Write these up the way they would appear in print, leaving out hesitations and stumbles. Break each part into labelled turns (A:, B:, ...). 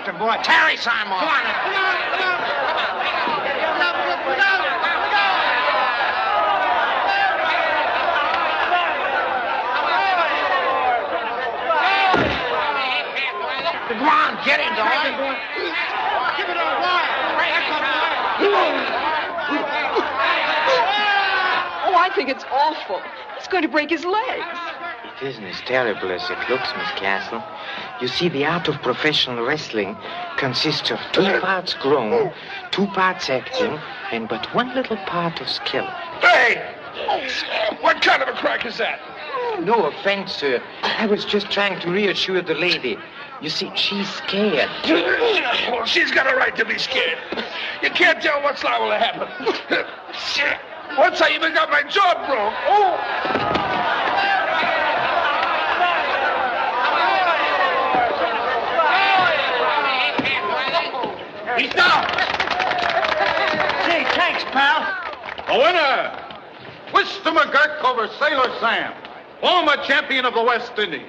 A: after him, boy.
B: Tarry, Simon.
A: Come on.
B: Go on, get him, boy.
A: Give it a while.
C: Oh, I think it's awful. It's going to break his legs.
D: It isn't as terrible as it looks, Miss Castle. You see, the art of professional wrestling consists of 2 parts grown, 2 parts acting, and but 1 little part of skill.
B: Hey! What kind of a crack is that?
D: No offense, sir. I was just trying to reassure the lady. You see, she's scared.
B: Well, she's got a right to be scared. You can't tell what's liable to happen. Once I even got my jaw broke. Oh!
A: He's down. Gee, thanks, pal.
E: A winner! Mr. McGurk over Sailor Sam, former champion of the West Indies.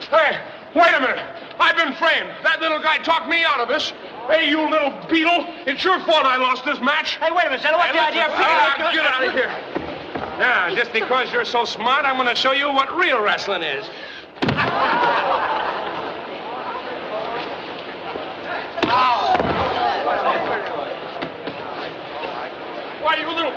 B: Hey, wait a minute. I've been framed. That little guy talked me out of this. Hey, you little beetle. It's your fault I lost this match.
A: Hey, wait a minute, Senator. What's the idea of picking out...
B: Get out of here. Now, just because you're so smart, I'm going to show you what real wrestling is. Why, you little...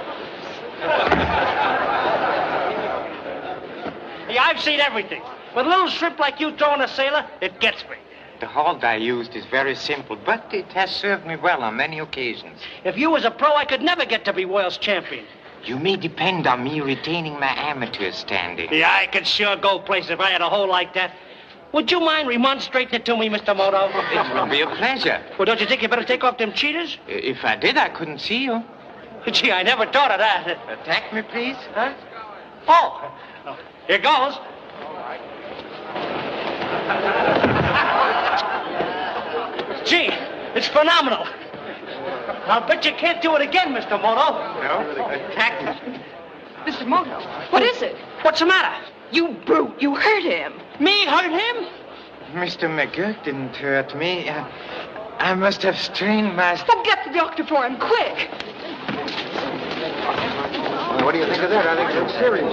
A: Hey, I've seen everything. With a little shrimp like you throwing a sailor, it gets me.
D: The hold I used is very simple, but it has served me well on many occasions.
A: If you was a pro, I could never get to be world's champion.
D: You may depend on me retaining my amateur standing.
A: Yeah, I could sure go places if I had a hole like that. Would you mind remonstrating it to me, Mr. Moto?
D: It will be a pleasure.
A: Well, don't you think you better take off them cheaters?
D: If I did, I couldn't see you.
A: Gee, I never thought of that.
D: Attack me, please.
A: Huh? Oh, here goes. Gee, it's phenomenal. I'll bet you can't do it again, Mr. Moto.
D: No? Attack me.
C: Mr. Moto, what is it?
A: What's the matter?
C: You brute, you hurt him.
A: Me hurt him?
D: Mr. McGurk didn't hurt me. I must have strained my...
C: Well, get the doctor for him, quick.
E: Well, what do you think of that? I think it's serious.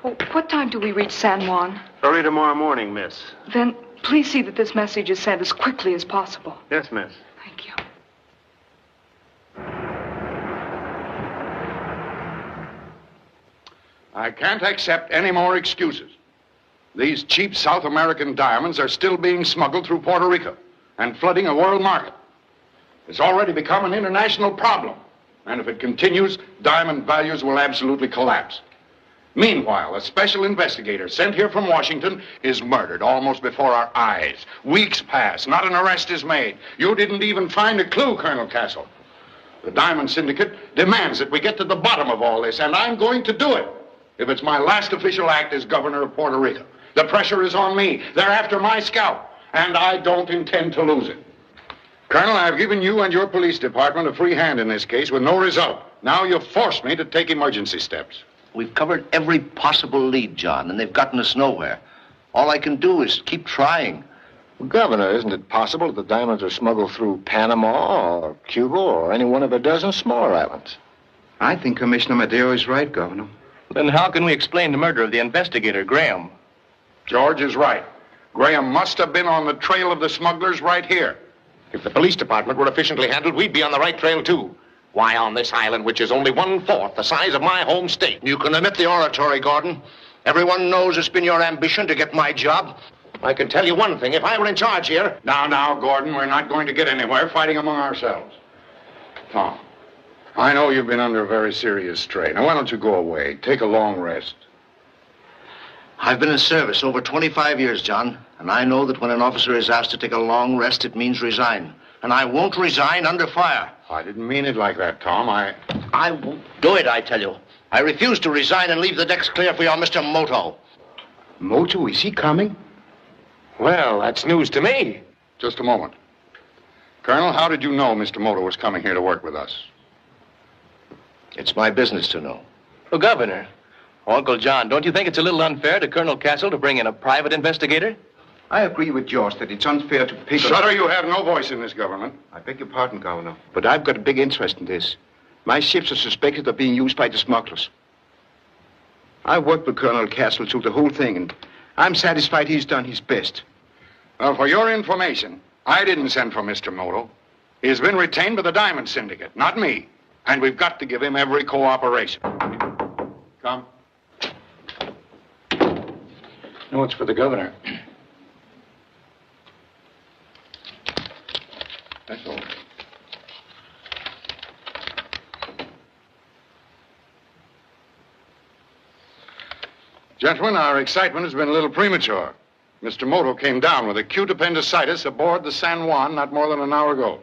C: Oh, what time do we reach San Juan?
E: Early tomorrow morning, miss.
C: Then please see that this message is sent as quickly as possible.
E: Yes, miss.
C: Thank you.
F: I can't accept any more excuses. These cheap South American diamonds are still being smuggled through Puerto Rico and flooding a world market. It's already become an international problem, and if it continues, diamond values will absolutely collapse. Meanwhile, a special investigator sent here from Washington is murdered almost before our eyes. Weeks pass, not an arrest is made. You didn't even find a clue, Colonel Castle. The Diamond Syndicate demands that we get to the bottom of all this, and I'm going to do it if it's my last official act as governor of Puerto Rico. The pressure is on me. They're after my scalp, and I don't intend to lose it. Colonel, I've given you and your police department a free hand in this case with no result. Now you've forced me to take emergency steps.
G: We've covered every possible lead, John, and they've gotten us nowhere. All I can do is keep trying.
E: Well, Governor, isn't it possible that the diamonds are smuggled through Panama or Cuba or any one of a dozen smaller islands?
H: I think Commissioner Madero is right, Governor.
I: Then how can we explain the murder of the investigator, Graham?
F: George is right. Graham must have been on the trail of the smugglers right here.
J: If the police department were efficiently handled, we'd be on the right trail, too. Why, on this island, which is only 1/4 the size of my home state.
G: You can omit the oratory, Gordon. Everyone knows it's been your ambition to get my job.
J: I can tell you one thing. If I were in charge here...
F: Now, Gordon, we're not going to get anywhere fighting among ourselves. Tom, I know you've been under a very serious strain. Now, why don't you go away? Take a long rest.
G: I've been in service over 25 years, John, and I know that when an officer is asked to take a long rest, it means resign. And I won't resign under fire.
F: I didn't mean it like that, Tom.
G: I won't do it, I tell you. I refuse to resign and leave the decks clear for your Mr. Moto.
F: Moto, is he coming?
J: Well, that's news to me.
F: Just a moment. Colonel, how did you know Mr. Moto was coming here to work with us?
G: It's my business to know.
I: Well, Governor, Uncle John, don't you think it's a little unfair to Colonel Castle to bring in a private investigator?
H: I agree with George that it's unfair to pick
F: Sutter, you have no voice in this government.
H: I beg your pardon, Governor. But I've got a big interest in this. My ships are suspected of being used by the smugglers. I worked with Colonel Castle through the whole thing, and I'm satisfied he's done his best.
F: Well, for your information, I didn't send for Mr. Moto. He's been retained by the Diamond Syndicate, not me. And we've got to give him every cooperation. Come.
E: No, it's for the governor.
F: That's all. Gentlemen, our excitement has been a little premature. Mr. Moto came down with acute appendicitis aboard the San Juan not more than an hour ago.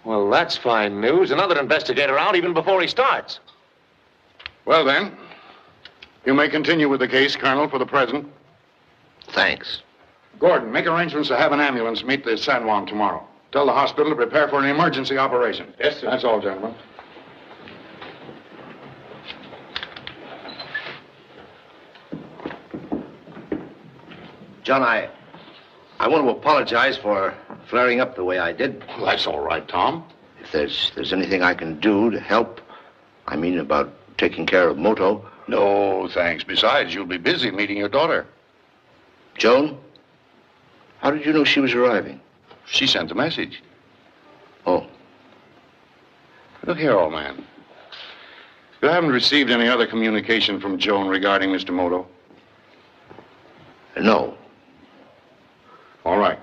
J: Well, that's fine news. Another investigator out even before he starts.
F: Well, then, you may continue with the case, Colonel, for the present.
G: Thanks.
F: Gordon, make arrangements to have an ambulance meet the San Juan tomorrow. Tell the hospital to prepare for an emergency operation.
J: Yes, sir.
F: That's all, gentlemen.
G: John, I want to apologize for flaring up the way I did.
F: Well, that's all right, Tom.
G: If there's anything I can do to help, I mean about taking care of Moto.
F: No, thanks. Besides, you'll be busy meeting your daughter.
G: Joan, how did you know she was arriving?
F: She sent the message.
G: Oh.
F: Look here, old man. You haven't received any other communication from Joan regarding Mr. Moto?
G: No.
F: All right.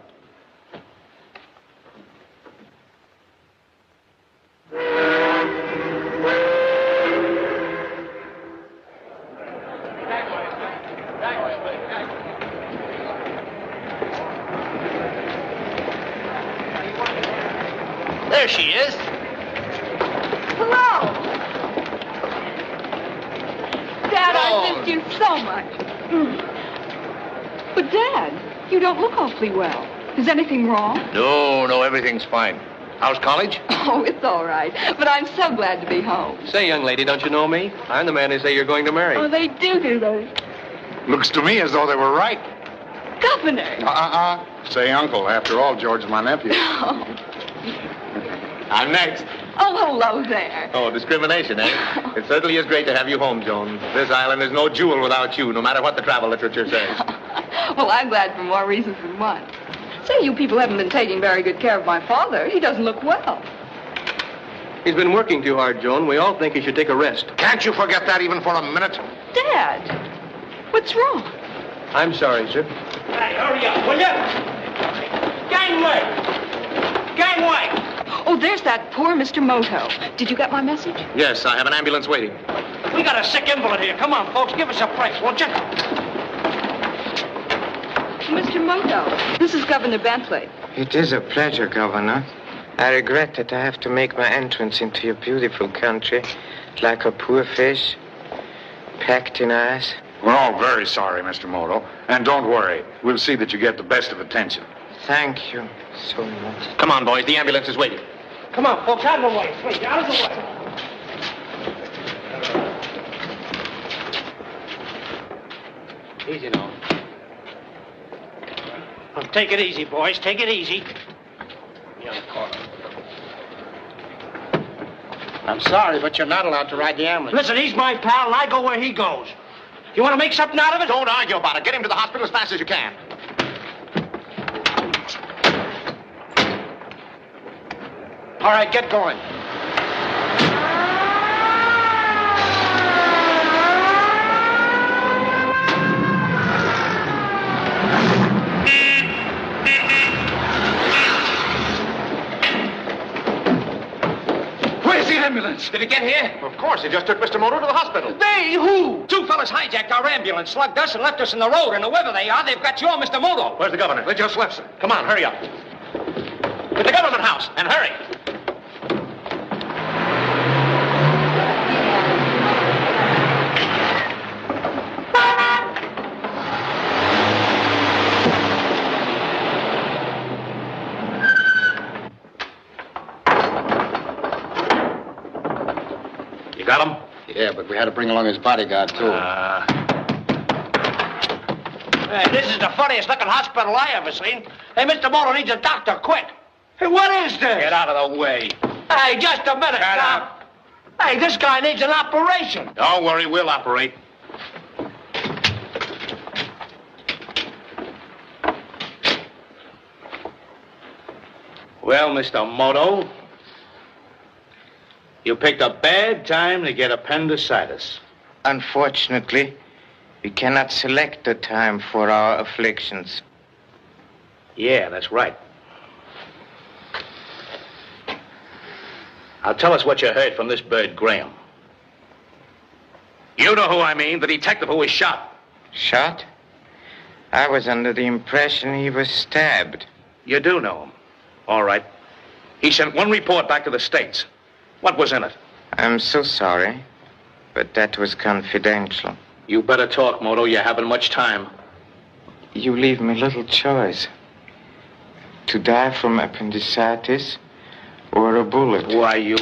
A: There she is.
C: Hello. Dad, I missed you so much. But, Dad, you don't look awfully well. Is anything wrong?
G: No, everything's fine. How's college?
C: Oh, it's all right. But I'm so glad to be home.
I: Say, young lady, don't you know me? I'm the man they say you're going to marry.
C: Oh, they do they?
F: Looks to me as though they were right.
C: Governor.
F: Say uncle. After all, George is my nephew.
C: Oh,
J: I'm next.
C: hello there.
J: Oh, discrimination, eh? It certainly is great to have you home, Joan. This island is no jewel without you, no matter what the travel literature says.
C: Well, I'm glad for more reasons than one. Say, you people haven't been taking very good care of my father. He doesn't look well.
I: He's been working too hard, Joan. We all think he should take a rest.
J: Can't you forget that even for a minute?
C: Dad, what's wrong?
I: I'm sorry, sir.
A: Hey, hurry up, will you? Gangway! Gangway!
C: Oh, there's that poor Mr. Moto. Did you get my message?
J: Yes, I have an ambulance waiting.
A: We got a sick invalid here. Come on, folks, give us a break, won't you?
C: Mr. Moto, this is Governor Bentley.
D: It is a pleasure, Governor. I regret that I have to make my entrance into your beautiful country like a poor fish, packed in ice.
F: We're all very sorry, Mr. Moto. And don't worry. We'll see that you get the best of attention.
D: Thank you so much.
J: Come on, boys. The ambulance is waiting.
A: Come on, folks, out of the way. Please, out of the way. Easy now. Well, take it easy, boys. Take it easy.
J: I'm sorry, but you're not allowed to ride the ambulance.
A: Listen, he's my pal, and I go where he goes. You want to make something out of it?
J: Don't argue about it. Get him to the hospital as fast as you can.
A: All right, get going.
B: Where's the ambulance?
A: Did it get here?
J: Of course, he just took Mr. Moto to the hospital.
A: They who? Two fellas hijacked our ambulance, slugged us, and left us in the road. And whoever they are, they've got you on Mr. Moto.
J: Where's the governor?
F: They just left, sir.
J: Come on, hurry up. To the government house, and hurry. You got him?
E: Yeah, but we had to bring along his bodyguard, too.
A: Hey, this is the funniest looking hospital I ever seen. Hey, Mr. Moto needs a doctor, quick. Hey, what is this?
B: Get out of the way.
A: Hey, just a minute,
B: Shut
A: now.
B: up.
A: Hey, this guy needs an operation.
J: Don't worry, we'll operate.
B: Well, Mr. Moto, you picked a bad time to get appendicitis.
D: Unfortunately, we cannot select the time for our afflictions.
B: Yeah, that's right. Now tell us what you heard from this bird, Graham. You know who I mean, the detective who was shot.
D: Shot? I was under the impression he was stabbed.
B: You do know him. All right. He sent one report back to the States. What was in it?
D: I'm so sorry, but that was confidential.
B: You better talk, Moto. You haven't much time.
D: You leave me little choice. To die from appendicitis or a bullet.
B: Why, you...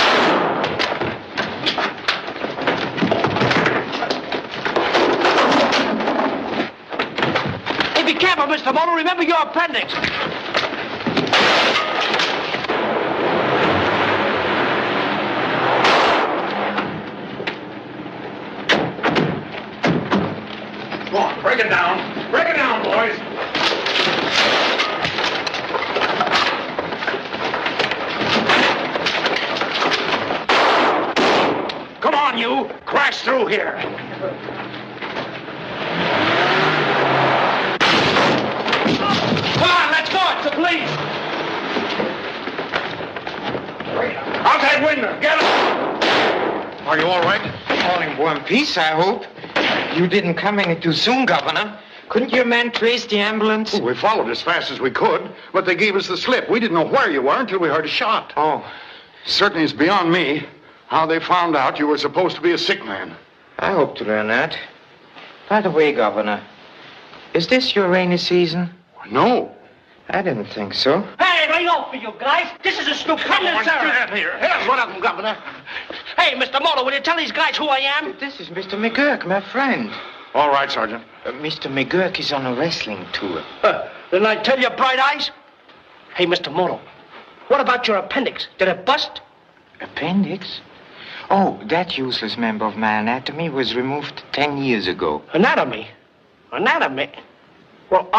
A: Hey, be careful, Mr. Moto. Remember your appendix.
F: Go on, break it down. Break it down, boys.
B: Come on, you! Crash through here!
A: Come on, let's go. It's the police.
B: How's that window? Get him!
J: Are you all right?
D: All in one piece, I hope. You didn't come any too soon, Governor. Couldn't your man trace the ambulance?
F: We followed as fast as we could, but they gave us the slip. We didn't know where you were until we heard a shot.
D: Oh,
F: Certainly it's beyond me how they found out you were supposed to be a sick man.
D: I hope to learn that. By the way, Governor, is this your rainy season?
F: No.
D: I didn't think so.
A: Hey, lay off for you guys. This is a stupendous errand.
B: Here's one of them, Governor.
A: Hey, Mr. Moto, will you tell these guys who I am?
D: This is Mr. McGurk, my friend.
F: All right, Sergeant.
D: Mr. McGurk is on a wrestling tour.
A: Didn't I tell you, Bright Eyes? Hey, Mr. Moto, what about your appendix? Did it bust?
D: Appendix? Oh, that useless member of my anatomy was removed 10 years ago.
A: Anatomy? Anatomy? Well,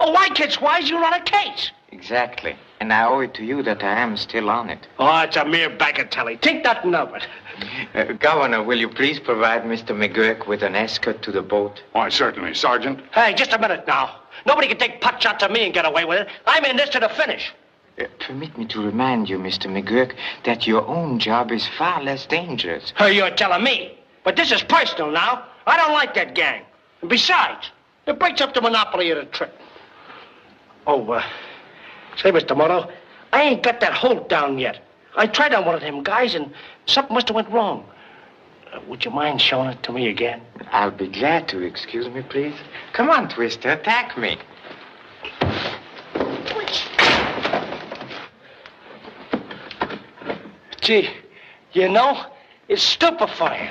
A: Oh, why, Kid Wise, you're on a case.
D: Exactly. And I owe it to you that I am still on it.
A: Oh, it's a mere bagatelle. Think nothing of it.
D: Governor, will you please provide Mr. McGurk with an escort to the boat?
F: Why, certainly, Sergeant.
A: Hey, just a minute now. Nobody can take pot shots at me and get away with it. I'm in this to the finish.
D: Permit me to remind you, Mr. McGurk, that your own job is far less dangerous.
A: Hey, you're telling me. But this is personal now. I don't like that gang. And besides, it breaks up the monopoly of the trip. Oh, say, Mr. Moto, I ain't got that Holt down yet. I tried on one of them guys, and something must have went wrong. Would you mind showing it to me again?
D: I'll be glad to. Excuse me, please. Come on, Twister, attack me.
A: Gee, you know, it's stupefying.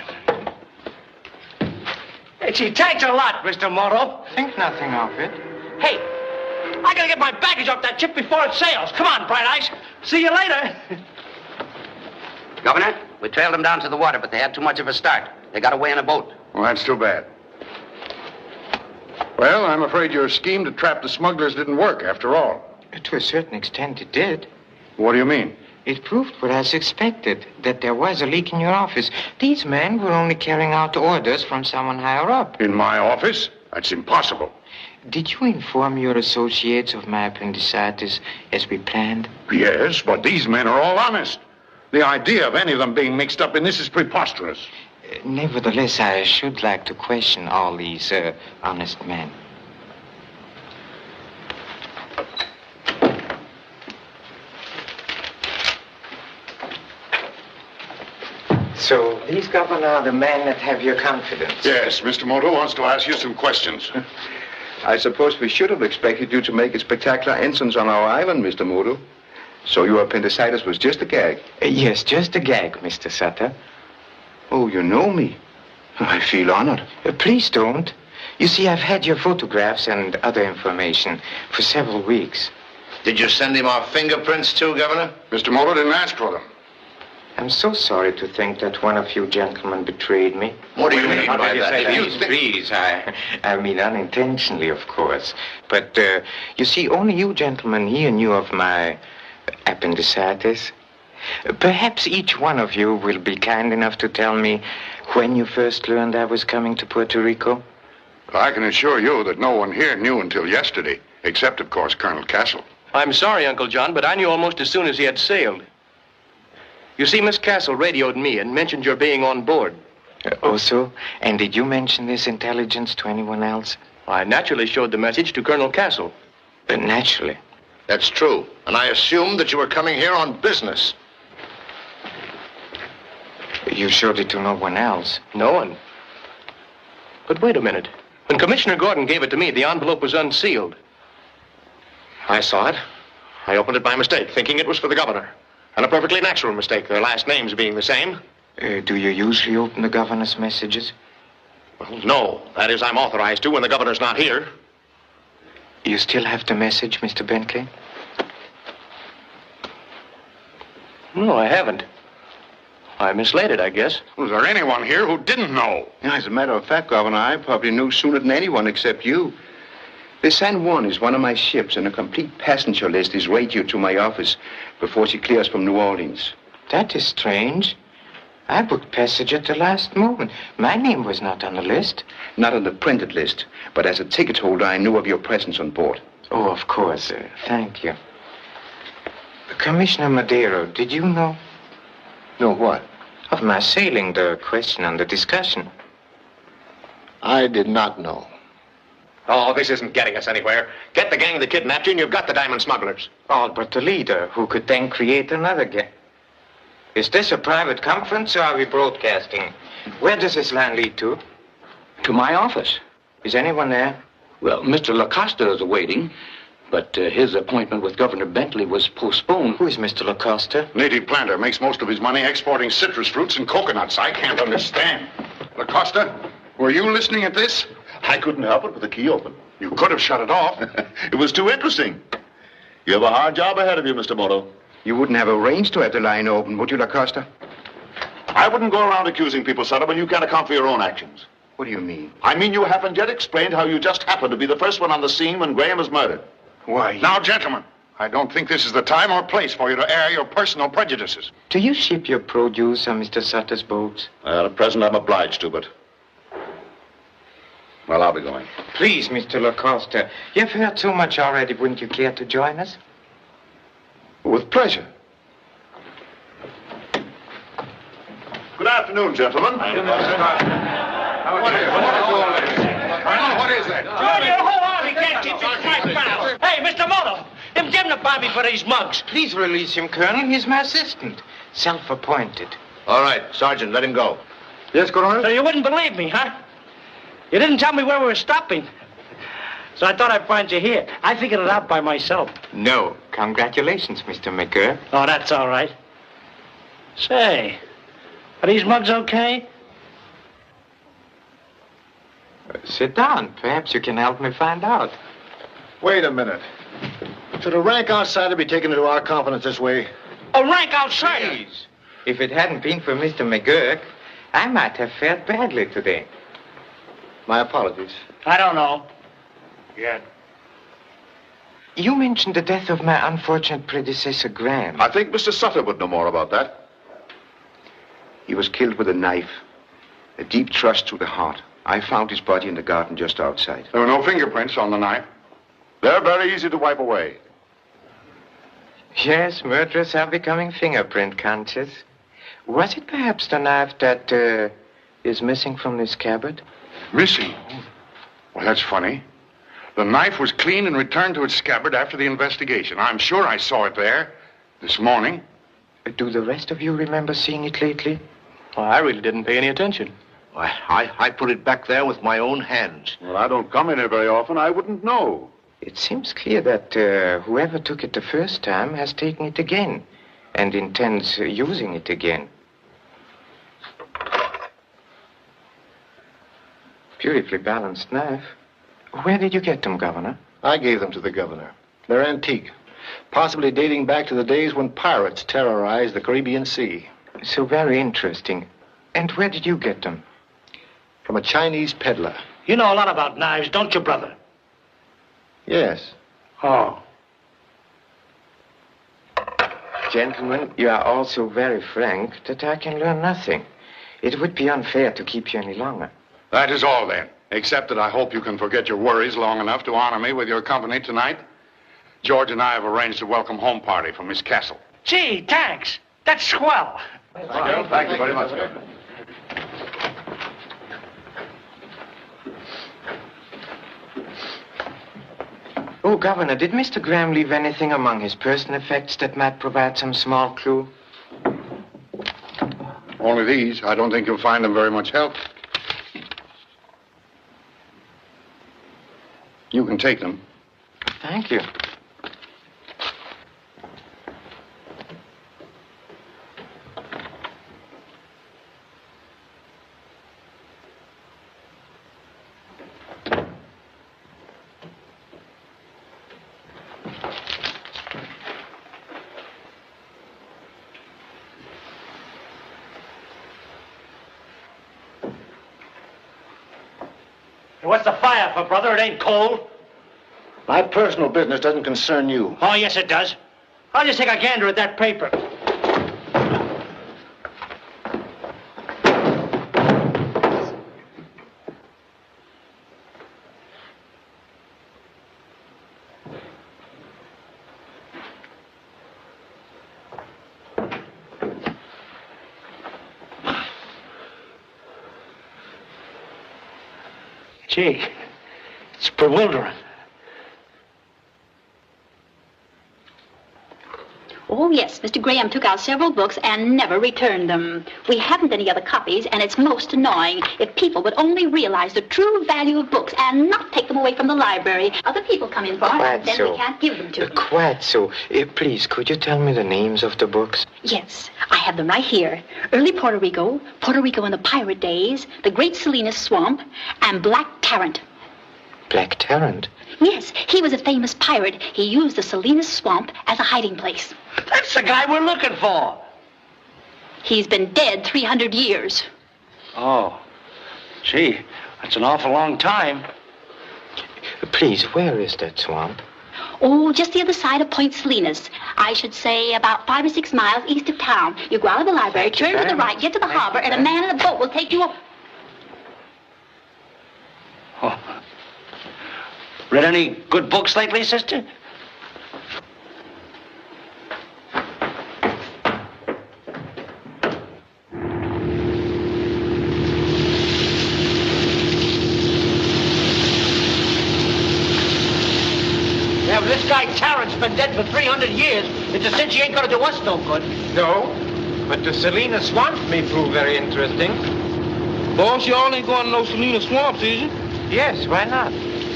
A: Hey, gee, thanks a lot, Mr. Moto.
D: Think nothing of it.
A: Hey, I gotta get my baggage off that ship before it sails. Come on, Bright Eyes. See you later.
K: Governor, we trailed them down to the water, but they had too much of a start. They got away in a boat.
F: Well, that's too bad. Well, I'm afraid your scheme to trap the smugglers didn't work after all.
D: To a certain extent, it did.
F: What do you mean?
D: It proved what I suspected, that there was a leak in your office. These men were only carrying out orders from someone higher up.
F: In my office? That's impossible.
D: Did you inform your associates of my appendicitis as we planned?
F: Yes, but these men are all honest. The idea of any of them being mixed up in this is preposterous.
D: Nevertheless, I should like to question all these honest men. So, these, Governor, are the men that have your confidence?
F: Yes, Mr. Moto wants to ask you some questions.
H: I suppose we should have expected you to make a spectacular entrance on our island, Mr. Moto. So your appendicitis was just a gag?
D: Yes, just a gag, Mr. Sutter.
H: Oh, you know me. I feel honored.
D: Please don't. You see, I've had your photographs and other information for several weeks.
G: Did you send him our fingerprints too, Governor?
F: Mr. Moto didn't ask for them.
D: I'm so sorry to think that one of you gentlemen betrayed me.
G: What do you mean by that?
D: Please, I mean unintentionally, of course. But, you see, only you gentlemen here knew of my appendicitis. Perhaps each one of you will be kind enough to tell me when you first learned I was coming to Puerto Rico.
F: I can assure you that no one here knew until yesterday, except, of course, Colonel Castle.
I: I'm sorry, Uncle John, but I knew almost as soon as he had sailed. You see, Miss Castle radioed me and mentioned your being on board.
D: Also? And did you mention this intelligence to anyone else?
I: I naturally showed the message to Colonel Castle.
D: Naturally.
G: That's true. And I assumed that you were coming here on business.
D: You showed it to no one else?
I: No one. But wait a minute. When Commissioner Gordon gave it to me, the envelope was unsealed.
J: I saw it. I opened it by mistake, thinking it was for the governor. And a perfectly natural mistake, their last names being the same.
D: Do you usually open the governor's messages?
J: Well, no. That is, I'm authorized to when the governor's not here.
D: You still have the message, Mr. Bentley?
I: No, I haven't. I mislaid it, I guess.
F: Was there anyone here who didn't know?
H: Yeah, as a matter of fact, Governor, I probably knew sooner than anyone except you. The San Juan is one of my ships, and a complete passenger list is radioed to my office before she clears from New Orleans.
D: That is strange. I booked passage at the last moment. My name was not on the list.
H: Not on the printed list, but as a ticket holder, I knew of your presence on board.
D: Oh, of course. Thank you. Commissioner Madero, did you know?
E: No, what?
D: Of my sailing, the question on the discussion.
E: I did not know.
J: Oh, this isn't getting us anywhere. Get the gang that kidnapped you, and you've got the diamond smugglers.
D: All but the leader, who could then create another gang. Is this a private conference, or are we broadcasting? Where does this line lead to?
L: To my office.
D: Is anyone there?
L: Well, Mr. Lacosta is awaiting, but his appointment with Governor Bentley was postponed.
D: Who is Mr. Lacosta?
F: Native planter, makes most of his money exporting citrus fruits and coconuts. I can't understand. Lacosta, were you listening at this?
M: I couldn't help it with the key open.
F: You could have shut it off.
M: It was too interesting. You have a hard job ahead of you, Mr. Moto.
H: You wouldn't have arranged to have the line open, would you, Lacosta?
M: I wouldn't go around accusing people, Sutter, when you can't account for your own actions.
H: What do you mean?
M: I mean you haven't yet explained how you just happened to be the first one on the scene when Graham was murdered.
H: Why?
F: Now, gentlemen, I don't think this is the time or place for you to air your personal prejudices.
D: Do you ship your produce on Mr. Sutter's boats?
M: At present, I'm obliged to, but... Well, I'll be going.
D: Please, Mr. Lacosta. You've heard so much already. Wouldn't you care to join us?
M: With pleasure. Good afternoon, gentlemen.
F: What is that?
A: George, hold on. He can't keep his pipe down. Hey, Mr. Moto, indemnify me for these mugs.
D: Please release him, Colonel. He's my assistant. Self-appointed.
G: All right, Sergeant, let him go.
E: Yes, Colonel?
A: So you wouldn't believe me, huh? You didn't tell me where we were stopping. So I thought I'd find you here. I figured it out by myself.
D: No. Congratulations, Mr. McGurk.
A: Oh, that's all right. Say, are these mugs okay?
D: Sit down. Perhaps you can help me find out.
E: Wait a minute. Should a rank outsider be taken into our confidence this way?
A: A rank outsider?
D: Please. If it hadn't been for Mr. McGurk, I might have fared badly today.
E: My apologies.
A: I don't know.
E: Yeah.
D: You mentioned the death of my unfortunate predecessor, Graham.
M: I think Mr. Sutter would know more about that.
H: He was killed with a knife. A deep thrust through the heart. I found his body in the garden just outside.
F: There were no fingerprints on the knife.
M: They're very easy to wipe away.
D: Yes, murderers are becoming fingerprint conscious. Was it perhaps the knife that is missing from this scabbard?
F: Missing? Well, that's funny. The knife was cleaned and returned to its scabbard after the investigation. I'm sure I saw it there this morning.
D: Do the rest of you remember seeing it lately?
I: Well, I really didn't pay any attention.
G: I put it back there with my own hands.
M: Well, I don't come in here very often. I wouldn't know.
D: It seems clear that whoever took it the first time has taken it again and intends using it again. beautifully balanced knife. Where did you get them, Governor?
E: I gave them to the governor. They're antique, possibly dating back to the days when pirates terrorized the Caribbean Sea.
D: So very interesting. And where did you get them?
E: From a Chinese peddler.
A: You know a lot about knives, don't you, brother?
E: Yes.
A: Oh.
D: Gentlemen, you are all so very frank that I can learn nothing. It would be unfair to keep you any longer.
F: That is all, then. Except that I hope you can forget your worries long enough to honor me with your company tonight. George and I have arranged a welcome home party for Miss Castle.
A: Gee, thanks. That's swell.
F: Thank you very much, Governor.
D: Oh, Governor, did Mr. Graham leave anything among his personal effects that might provide some small clue?
F: Only these. I don't think you'll find them very much help. You can take them.
D: Thank you.
A: What's the fire for, brother? It ain't cold.
E: My personal business doesn't concern you.
A: Oh, yes, it does. I'll just take a gander at that paper. Gee, it's bewildering.
N: Oh, yes, Mr. Graham took out several books and never returned them. We haven't any other copies, and it's most annoying. If people would only realize the true value of books and not take them away from the library, other people come in for them, and then we can't give them to them.
D: Quite so. Please, could you tell me the names of the books?
N: Yes, I have them right here. Early Puerto Rico in the pirate days, The Great Salinas Swamp, and Black Tarrant.
D: Black Tarrant?
N: Yes, he was a famous pirate. He used the Salinas Swamp as a hiding place.
A: That's the guy we're looking for.
N: He's been dead 300 years.
A: Oh, gee, that's an awful long time.
D: Please, where is that swamp?
N: Oh, just the other side of Point Salinas. I should say about 5 or 6 miles east of town. You go out of the library, turn to the right, get to the harbor, and a man in a boat will take you up.
A: Oh. Read any good books lately, sister? Yeah, but this guy Tarrant's been dead for 300 years. It's a cinch he ain't gonna do us no good.
D: No, but the Salinas Swamp may prove very interesting.
B: Boss, y'all ain't going to no Salinas Swamps, is you?
D: Yes, why not?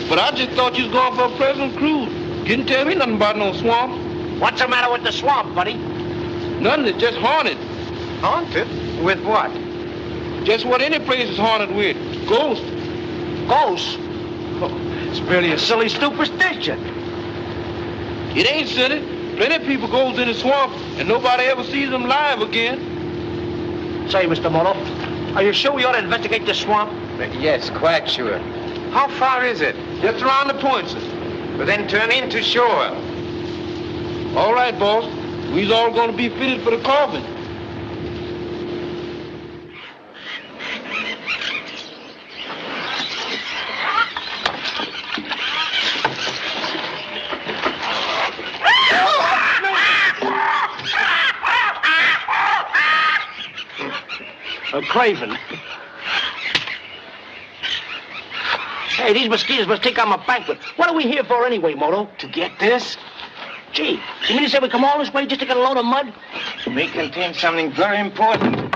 B: But I just thought you was going for a pleasant cruise. Didn't tell me nothing about no swamp.
A: What's the matter with the swamp, buddy?
B: Nothing, it's just haunted.
D: Haunted? With what?
B: Just what any place is haunted with. Ghosts.
A: Ghosts? Oh, it's merely a silly superstition.
B: It ain't silly. Plenty of people goes in the swamp and nobody ever sees them live again.
A: Say, Mr. Moto, are you sure we ought to investigate this swamp?
D: Yes, quite sure. How far is it?
B: Just around the point, sir.
D: But then turn into shore.
B: All right, boss. We's all going to be fitted for the coffin.
A: A craven. Hey, these mosquitoes must think I'm a banquet. What are we here for anyway, Moto?
D: To get this?
A: Gee, you mean to say we come all this way just to get a load of mud?
D: It may contain something very important.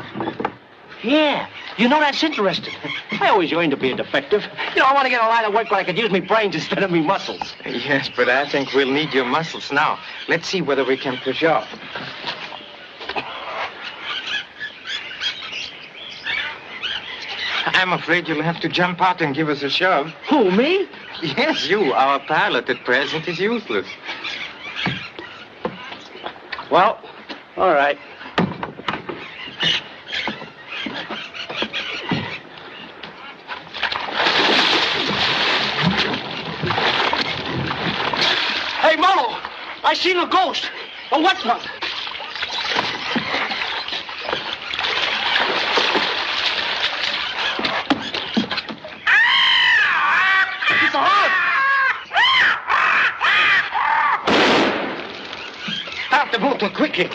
A: Yeah, you know, that's interesting. I always yearned to be a detective. You know, I want to get a line of work where I could use my brains instead of me muscles.
D: Yes, but I think we'll need your muscles now. Let's see whether we can push off. I'm afraid you'll have to jump out and give us a shove.
A: Who, me?
D: Yes, you. Our pilot at present is useless.
A: Well, all right. Hey, Moto, I seen a ghost. A what's one? It's a hog.
D: Out the motor, quickly.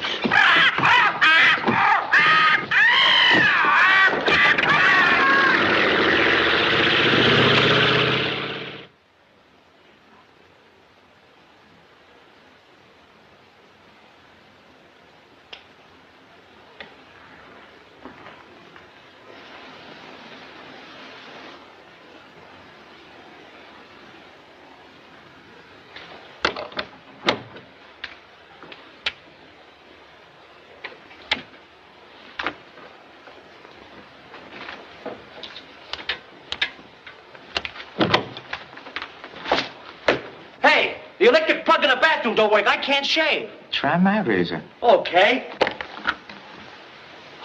A: Hey, the electric plug in the bathroom don't work. I can't shave.
D: Try my razor.
A: Okay.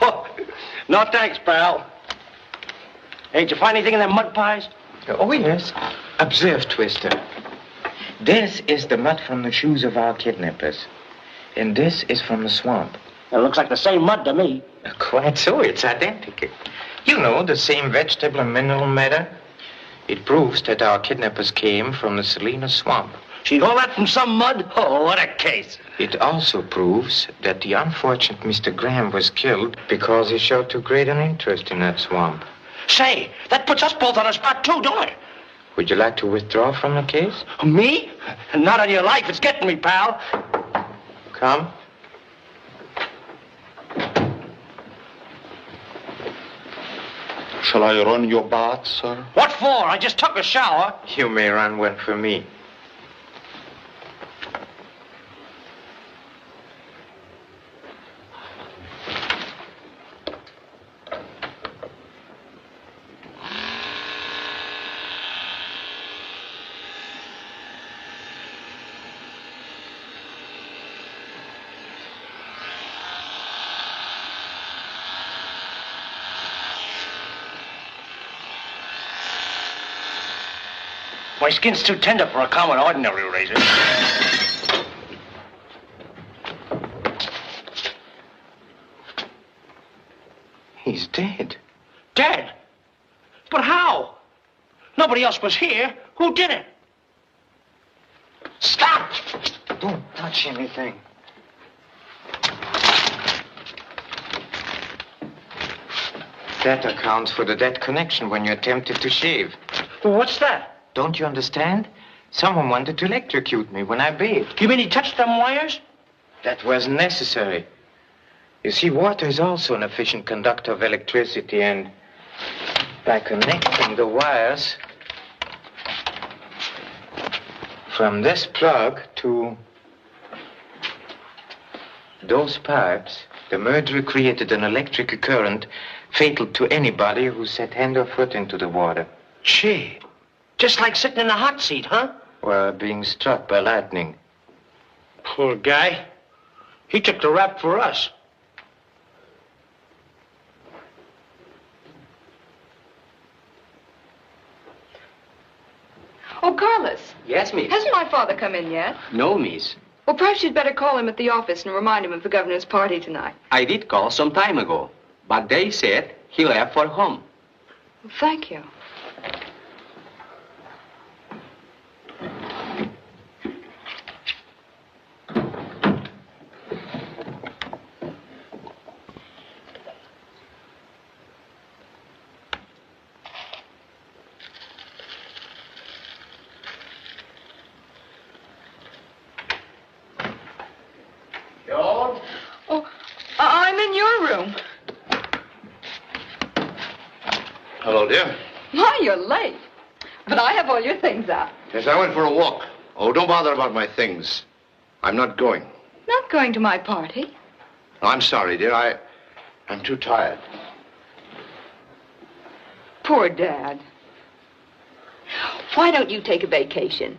A: Oh, no thanks, pal. Hey, did you find anything in them mud pies?
D: Oh, yes. Observe, Twister. This is the mud from the shoes of our kidnappers. And this is from the swamp.
A: It looks like the same mud to me.
D: Quite so. It's identical. You know, the same vegetable and mineral matter. It proves that our kidnappers came from the Salina swamp.
A: She got that from some mud? Oh, what a case.
D: It also proves that the unfortunate Mr. Graham was killed because he showed too great an interest in that swamp.
A: Say, that puts us both on a spot, too, don't it?
D: Would you like to withdraw from the case?
A: Me? Not on your life. It's getting me, pal.
D: Come.
M: Shall I run your bath, sir?
A: What for? I just took a shower.
D: You may run one for me.
A: My skin's too tender for a common, ordinary razor.
D: He's dead.
A: Dead? But how? Nobody else was here. Who did it? Stop!
D: Don't touch anything. That accounts for the dead connection when you attempted to shave.
A: What's that?
D: Don't you understand? Someone wanted to electrocute me when I bathed.
A: You mean he touched them wires?
D: That wasn't necessary. You see, water is also an efficient conductor of electricity, and by connecting the wires from this plug to those pipes, the murderer created an electrical current fatal to anybody who set hand or foot into the water.
A: Gee, just like sitting in a hot seat, huh?
D: Or being struck by lightning.
A: Poor guy. He took the rap for us.
C: Oh, Carlos.
I: Yes, miss.
C: Hasn't my father come in yet?
I: No, miss.
C: Well, perhaps you'd better call him at the office and remind him of the governor's party tonight.
I: I did call some time ago, but they said he left for home.
C: Well, thank you. I'm in your room.
G: Hello, dear.
C: My, you're late. But I have all your things out.
G: Yes, I went for a walk. Oh, don't bother about my things. I'm not going.
C: Not going to my party.
G: No, I'm sorry, dear. I'm too tired.
C: Poor Dad. Why don't you take a vacation?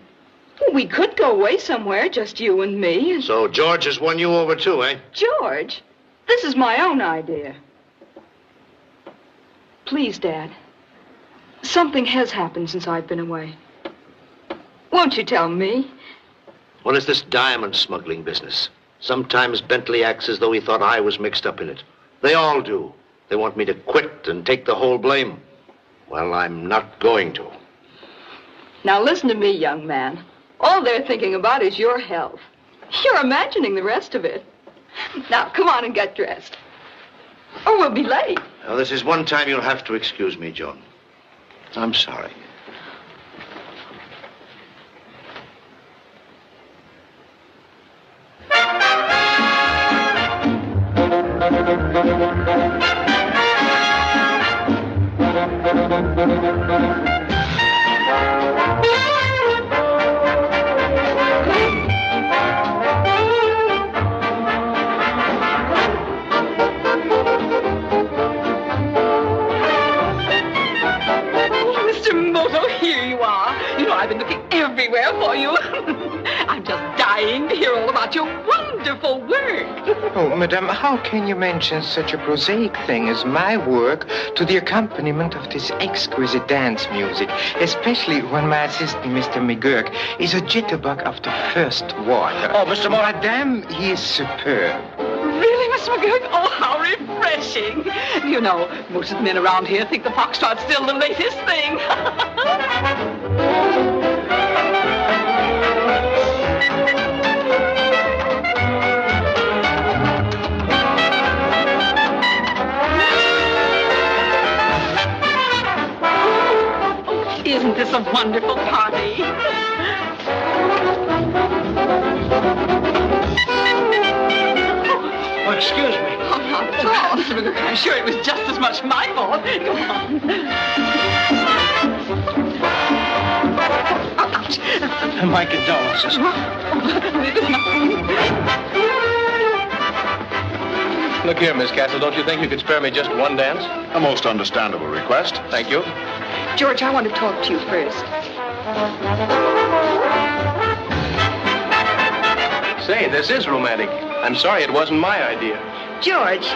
C: We could go away somewhere, just you and me. And...
G: So George has won you over too, eh?
C: George, this is my own idea. Please, Dad. Something has happened since I've been away. Won't you tell me?
G: What is this diamond smuggling business? Sometimes Bentley acts as though he thought I was mixed up in it. They all do. They want me to quit and take the whole blame. Well, I'm not going to.
C: Now listen to me, young man. All they're thinking about is your health. You're imagining the rest of it. Now, come on and get dressed. Or we'll be late.
G: Now, this is one time you'll have to excuse me, Joan. I'm sorry.
C: Mr. Moto, here you are. You know, I've been looking everywhere for you. I'm just dying to hear all about your wonderful work.
D: Oh, madame, how can you mention such a prosaic thing as my work to the accompaniment of this exquisite dance music, especially when my assistant, Mr. McGurk, is a jitterbug of the first water?
A: Oh, Mr. Moto.
D: Madame, he is superb.
C: Really, Miss McGurk? Oh, how refreshing. You know, most of the men around here think the foxtrot's still the latest thing. Isn't this a wonderful party?
A: Oh, excuse me.
C: Oh, not at all, Mr. McGurk. I'm sure it was just as much my fault. Come on. Ouch.
A: My condolences.
I: Look here, Miss Castle, don't you think you could spare me just one dance?
M: A most understandable request.
I: Thank you.
C: George, I want to talk to you first.
I: Say, this is romantic. I'm sorry it wasn't my idea.
C: George,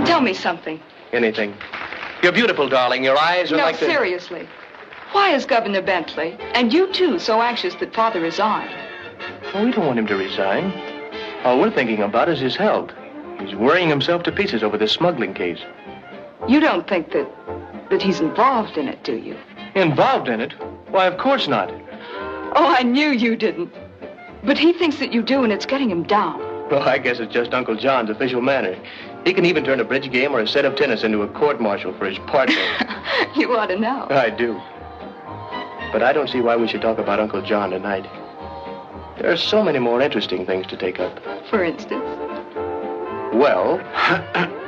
C: tell me something.
I: Anything. You're beautiful, darling. Your eyes are
C: No,
I: like the...
C: seriously. Why is Governor Bentley, and you too, so anxious that Father resign?
I: Well, we don't want him to resign. All we're thinking about is his health. He's worrying himself to pieces over this smuggling case.
C: You don't think that he's involved in it, do you?
I: Involved in it? Why, of course not.
C: Oh, I knew you didn't. But he thinks that you do, and it's getting him down.
I: Well, I guess it's just Uncle John's official manner. He can even turn a bridge game or a set of tennis into a court-martial for his partner.
C: You ought to know.
I: I do. But I don't see why we should talk about Uncle John tonight. There are so many more interesting things to take up.
C: For instance?
I: Well...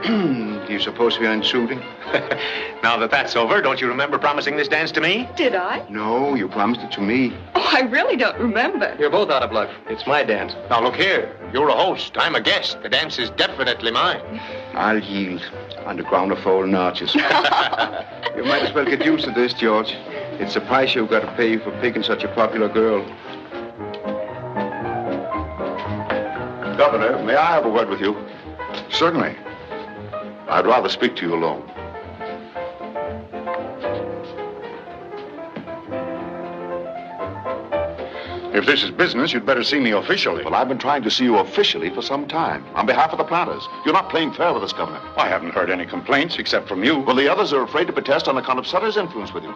H: Do you suppose we aren't shooting?
J: Now that that's over, don't you remember promising this dance to me?
C: Did I?
H: No, you promised it to me.
C: Oh, I really don't remember.
I: You're both out of luck. It's my dance.
J: Now look here. You're a host. I'm a guest. The dance is definitely mine.
H: I'll yield on the ground of fallen arches. You might as well get used to this, George. It's a price you've got to pay for picking such a popular girl.
M: Governor, may I have a word with you? Certainly. I'd rather speak to you alone.
F: If this is business, you'd better see me officially.
M: Well, I've been trying to see you officially for some time, on behalf of the planters. You're not playing fair with us, Governor.
F: I haven't heard any complaints except from you.
M: Well, the others are afraid to protest on account of Sutter's influence with you.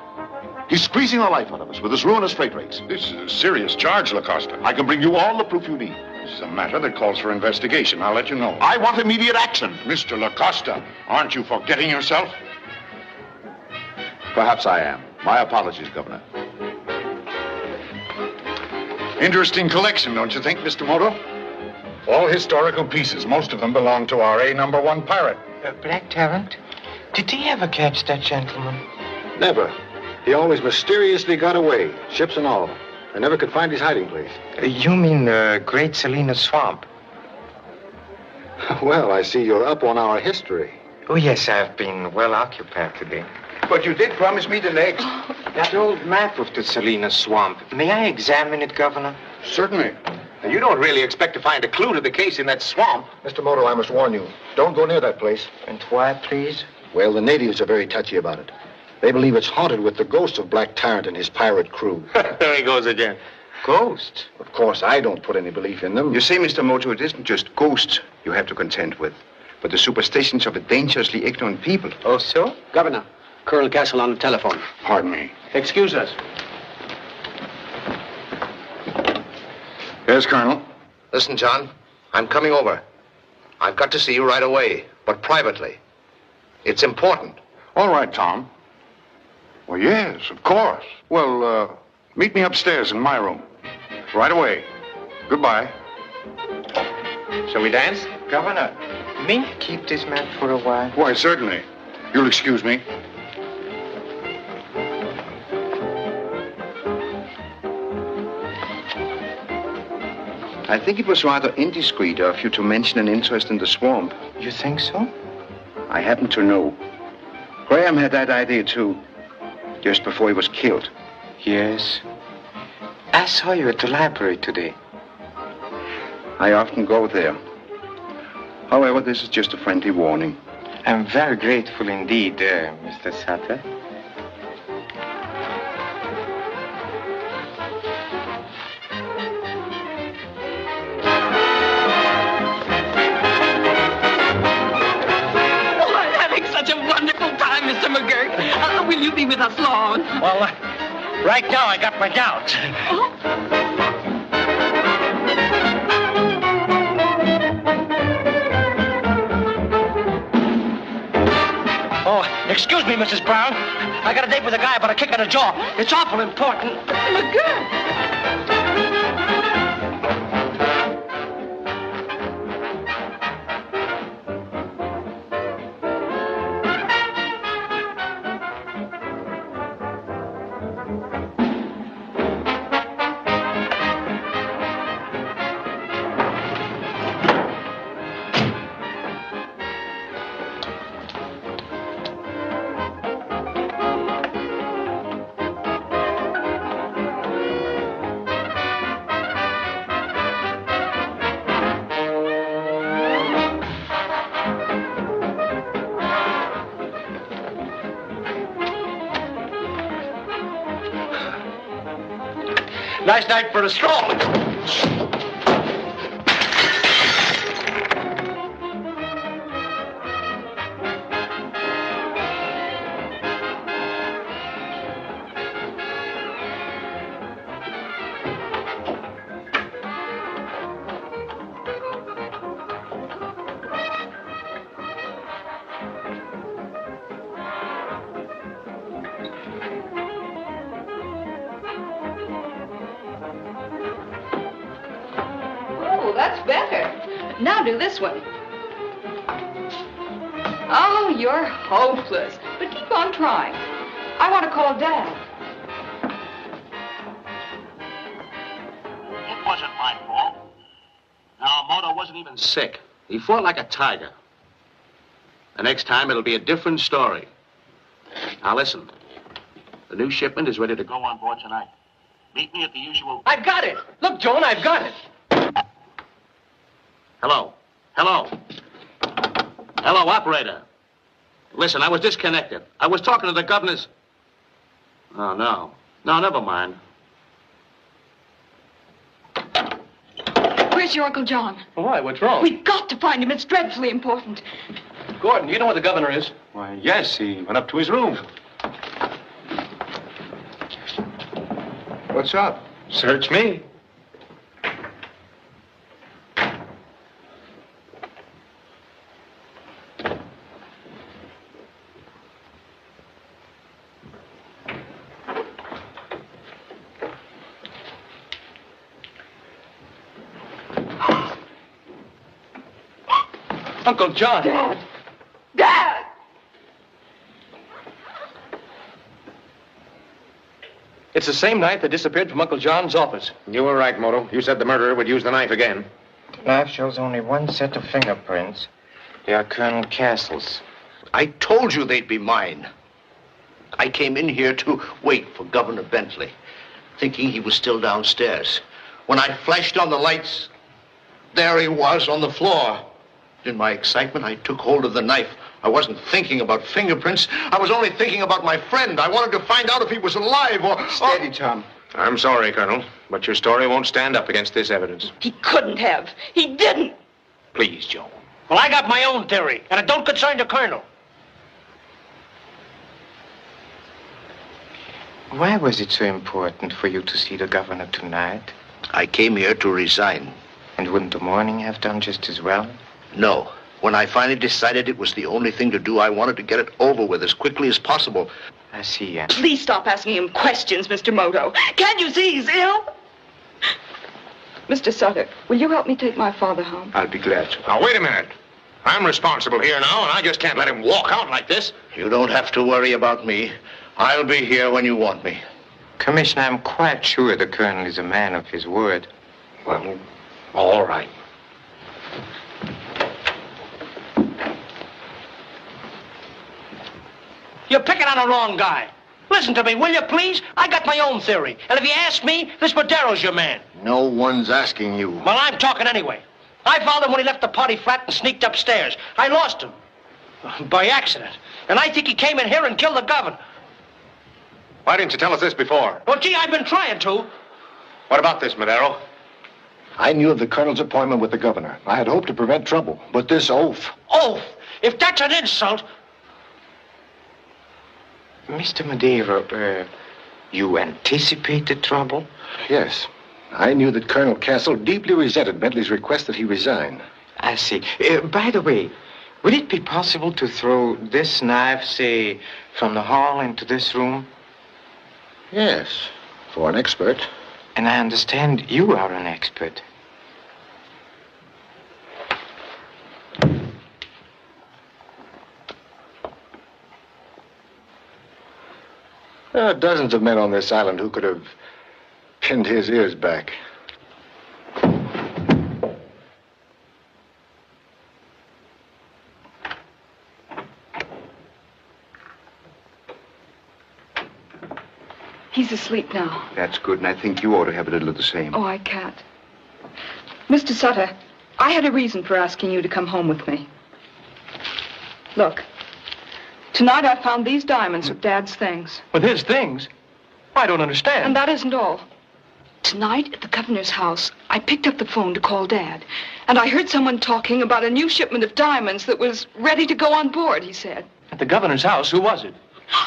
M: He's squeezing the life out of us with his ruinous freight rates.
F: This is a serious charge, Lacosta.
M: I can bring you all the proof you need.
F: This is a matter that calls for investigation. I'll let you know.
M: I want immediate action.
F: Mr. Lacosta, aren't you forgetting yourself?
M: Perhaps I am. My apologies, Governor.
F: Interesting collection, don't you think, Mr. Moto? All historical pieces. Most of them belong to our #1 pirate.
D: Black Tarrant? Did he ever catch that gentleman?
E: Never. He always mysteriously got away, ships and all. I never could find his hiding place.
D: You mean the Great Salina Swamp?
E: Well, I see you're up on our history.
D: Oh, yes, I've been well occupied today.
H: But you did promise me the legs.
D: That old map of the Salinas swamp. May I examine it, Governor?
F: Certainly.
J: And you don't really expect to find a clue to the case in that swamp.
E: Mr. Moto, I must warn you. Don't go near that place.
D: And why, please?
E: Well, the natives are very touchy about it. They believe it's haunted with the ghost of Black Tyrant and his pirate crew.
J: There he goes again.
D: Ghosts?
E: Of course, I don't put any belief in them.
H: You see, Mr. Moto, it isn't just ghosts you have to contend with, but the superstitions of a dangerously ignorant people.
D: Oh, so?
A: Governor, Colonel Castle on the telephone.
F: Pardon me.
A: Excuse us.
F: Yes, Colonel.
G: Listen, John, I'm coming over. I've got to see you right away, but privately. It's important.
F: All right, Tom. Well, yes, of course. Well, meet me upstairs in my room. Right away. Goodbye.
J: Shall we dance?
D: Governor, may I keep this map for a while?
F: Why, certainly. You'll excuse me.
H: I think it was rather indiscreet of you to mention an interest in the swamp.
D: You think so?
H: I happen to know. Graham had that idea, too, just before he was killed.
D: Yes. I saw you at the library today.
H: I often go there. However, this is just a friendly warning.
D: I'm very grateful indeed, Mr. Sutter.
C: Mr. McGurk, will you be with us long?
A: Well, right now I got my doubts. Oh, excuse me, Mrs. Brown. I got a date with a guy about a kick in the jaw. It's awful important.
C: McGurk!
A: Nice night for a stroll.
C: That's better. Now do this one. Oh, you're hopeless. But keep on trying. I want to call Dad.
G: It wasn't my fault. Now, Moto wasn't even sick. He fought like a tiger. The next time, it'll be a different story. Now, listen. The new shipment is ready to go on board tonight. Meet me at the usual...
A: I've got it. Look, Joan, I've got it.
G: Hello? Hello? Hello, operator. Listen, I was disconnected. I was talking to the governor's... Oh, no. No, never mind.
C: Where's your Uncle John?
I: Why? What's wrong?
C: We've got to find him. It's dreadfully important.
I: Gordon, you know where the governor is?
M: Why, yes, he went up to his room.
H: What's up?
M: Search me.
I: Uncle John.
C: Dad! Dad!
I: It's the same knife that disappeared from Uncle John's office.
J: You were right, Moto. You said the murderer would use the knife again.
D: The knife shows only one set of fingerprints. They are Colonel Castle's.
G: I told you they'd be mine. I came in here to wait for Governor Bentley, thinking he was still downstairs. When I flashed on the lights, there he was on the floor. In my excitement, I took hold of the knife. I wasn't thinking about fingerprints. I was only thinking about my friend. I wanted to find out if he was alive or...
H: Steady, Tom.
J: I'm sorry, Colonel, but your story won't stand up against this evidence.
C: He couldn't have. He didn't.
J: Please, Joan.
A: Well, I got my own theory, and it don't concern the colonel.
D: Why was it so important for you to see the governor tonight?
G: I came here to resign.
D: And wouldn't the morning have done just as well?
G: No. When I finally decided it was the only thing to do, I wanted to get it over with as quickly as possible.
D: I see.
C: Please stop asking him questions, Mr. Moto. Can't you see he's ill? Mr. Sutter, will you help me take my father home?
H: I'll be glad to.
J: Now, wait a minute. I'm responsible here now, and I just can't let him walk out like this.
G: You don't have to worry about me. I'll be here when you want me.
D: Commissioner, I'm quite sure the colonel is a man of his word.
J: Well, all right.
A: You're picking on the wrong guy. Listen to me, will you, please? I got my own theory. And if you ask me, this Madero's your man.
E: No one's asking you.
A: Well, I'm talking anyway. I found him when he left the party flat and sneaked upstairs. I lost him. By accident. And I think he came in here and killed the governor.
J: Why didn't you tell us this before?
A: Well, gee, I've been trying to.
J: What about this, Madero?
E: I knew of the colonel's appointment with the governor. I had hoped to prevent trouble. But this oath...
A: Oath? If that's an insult...
D: Mr. Madero, you anticipated trouble?
E: Yes. I knew that Colonel Castle deeply resented Bentley's request that he resign.
D: I see. By the way, would it be possible to throw this knife, say, from the hall into this room?
E: Yes, for an expert.
D: And I understand you are an expert.
E: There are dozens of men on this island who could have pinned his ears back.
C: He's asleep now.
H: That's good, and I think you ought to have a little of the same.
C: Oh, I can't. Mr. Sutter, I had a reason for asking you to come home with me. Look, tonight I found these diamonds with Dad's things.
I: With his things? I don't understand.
C: And that isn't all. Tonight at the governor's house, I picked up the phone to call Dad. And I heard someone talking about a new shipment of diamonds that was ready to go on board, he said.
I: At the governor's house? Who was it?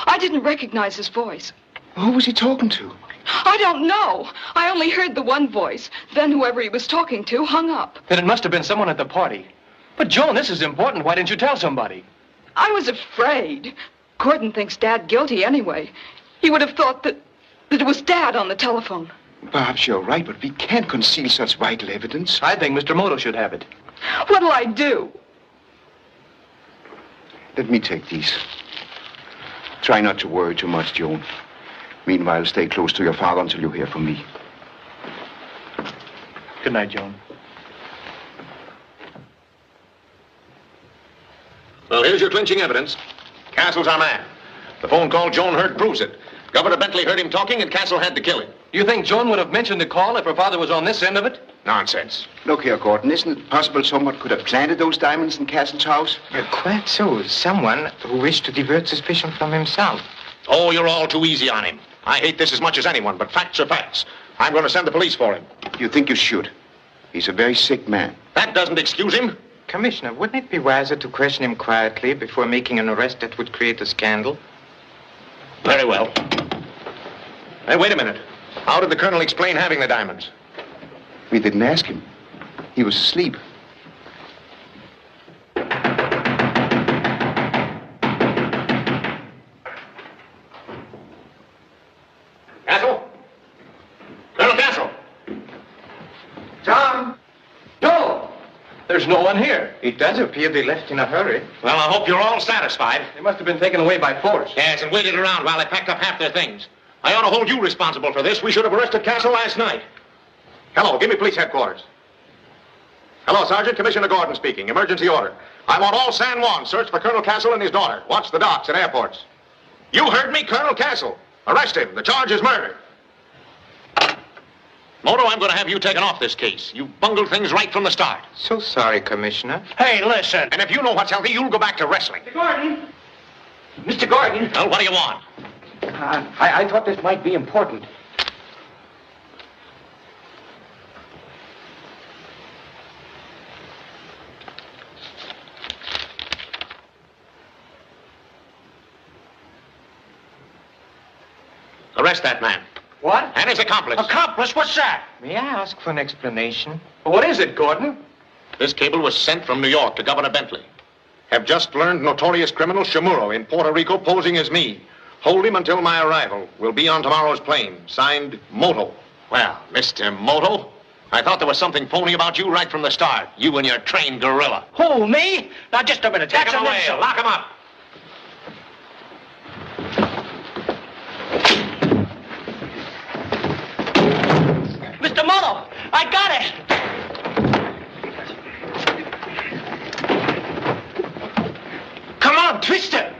C: I didn't recognize his voice.
H: Who was he talking to?
C: I don't know. I only heard the one voice. Then whoever he was talking to hung up.
I: Then it must have been someone at the party. But, Joan, this is important. Why didn't you tell somebody?
C: I was afraid. Gordon thinks Dad guilty anyway. He would have thought that it was Dad on the telephone.
H: Perhaps you're right, but we can't conceal such vital evidence.
I: I think Mr. Moto should have it.
C: What'll I do?
H: Let me take these. Try not to worry too much, Joan. Meanwhile, stay close to your father until you hear from me.
I: Good night, Joan.
J: Well, here's your clinching evidence. Castle's our man. The phone call Joan heard proves it. Governor Bentley heard him talking, and Castle had to kill him.
I: You think Joan would have mentioned the call if her father was on this end of it?
J: Nonsense.
H: Look here, Gordon. Isn't it possible someone could have planted those diamonds in Castle's house?
D: Quite so. Someone who wished to divert suspicion from himself.
J: Oh, you're all too easy on him. I hate this as much as anyone, but facts are facts. I'm going to send the police for him.
H: You think you should? He's a very sick man.
J: That doesn't excuse him.
D: Commissioner, wouldn't it be wiser to question him quietly before making an arrest that would create a scandal?
J: Very well. Hey, wait a minute. How did the colonel explain having the diamonds?
H: We didn't ask him. He was asleep.
J: Castle? Colonel Castle?
I: Tom? No! There's no one here.
D: It does appear they left in a hurry.
J: Well, I hope you're all satisfied.
I: They must have been taken away by force.
J: Yes, and waited around while they packed up half their things. I ought to hold you responsible for this. We should have arrested Castle last night. Hello, give me police headquarters. Hello, Sergeant. Commissioner Gordon speaking. Emergency order. I want all San Juan searched for Colonel Castle and his daughter. Watch the docks and airports. You heard me, Colonel Castle. Arrest him. The charge is murder. Moto, I'm going to have you taken off this case. You bungled things right from the start.
D: So sorry, Commissioner.
A: Hey, listen.
J: And if you know what's healthy, you'll go back to wrestling.
A: Mr. Gordon. Mr. Gordon.
J: Well, what do you want?
L: I thought this might be important.
J: Arrest that man.
A: What?
J: And his accomplice.
A: Accomplice? What's that?
D: May I ask for an explanation?
A: What is it, Gordon?
J: This cable was sent from New York to Governor Bentley. Have just learned notorious criminal Chamorro in Puerto Rico posing as me. Hold him until my arrival. We'll be on tomorrow's plane. Signed, Moto. Well, Mr. Moto, I thought there was something phony about you right from the start. You and your trained gorilla.
A: Who, me? Now, just a minute.
J: Take
A: That's
J: him
A: an
J: away.
A: insult.
J: Lock him up.
A: Mr. Moto, I got it. Come on, twist it.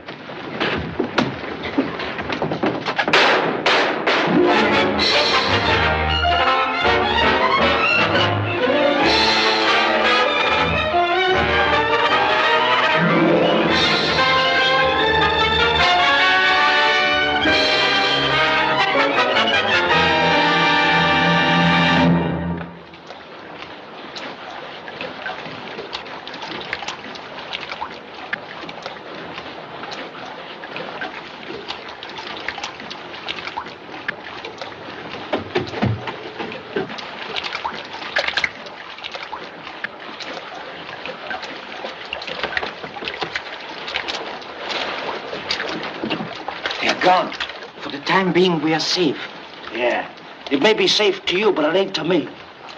O: Gone. For the time being, we are safe.
A: Yeah. It may be safe to you, but it ain't to me.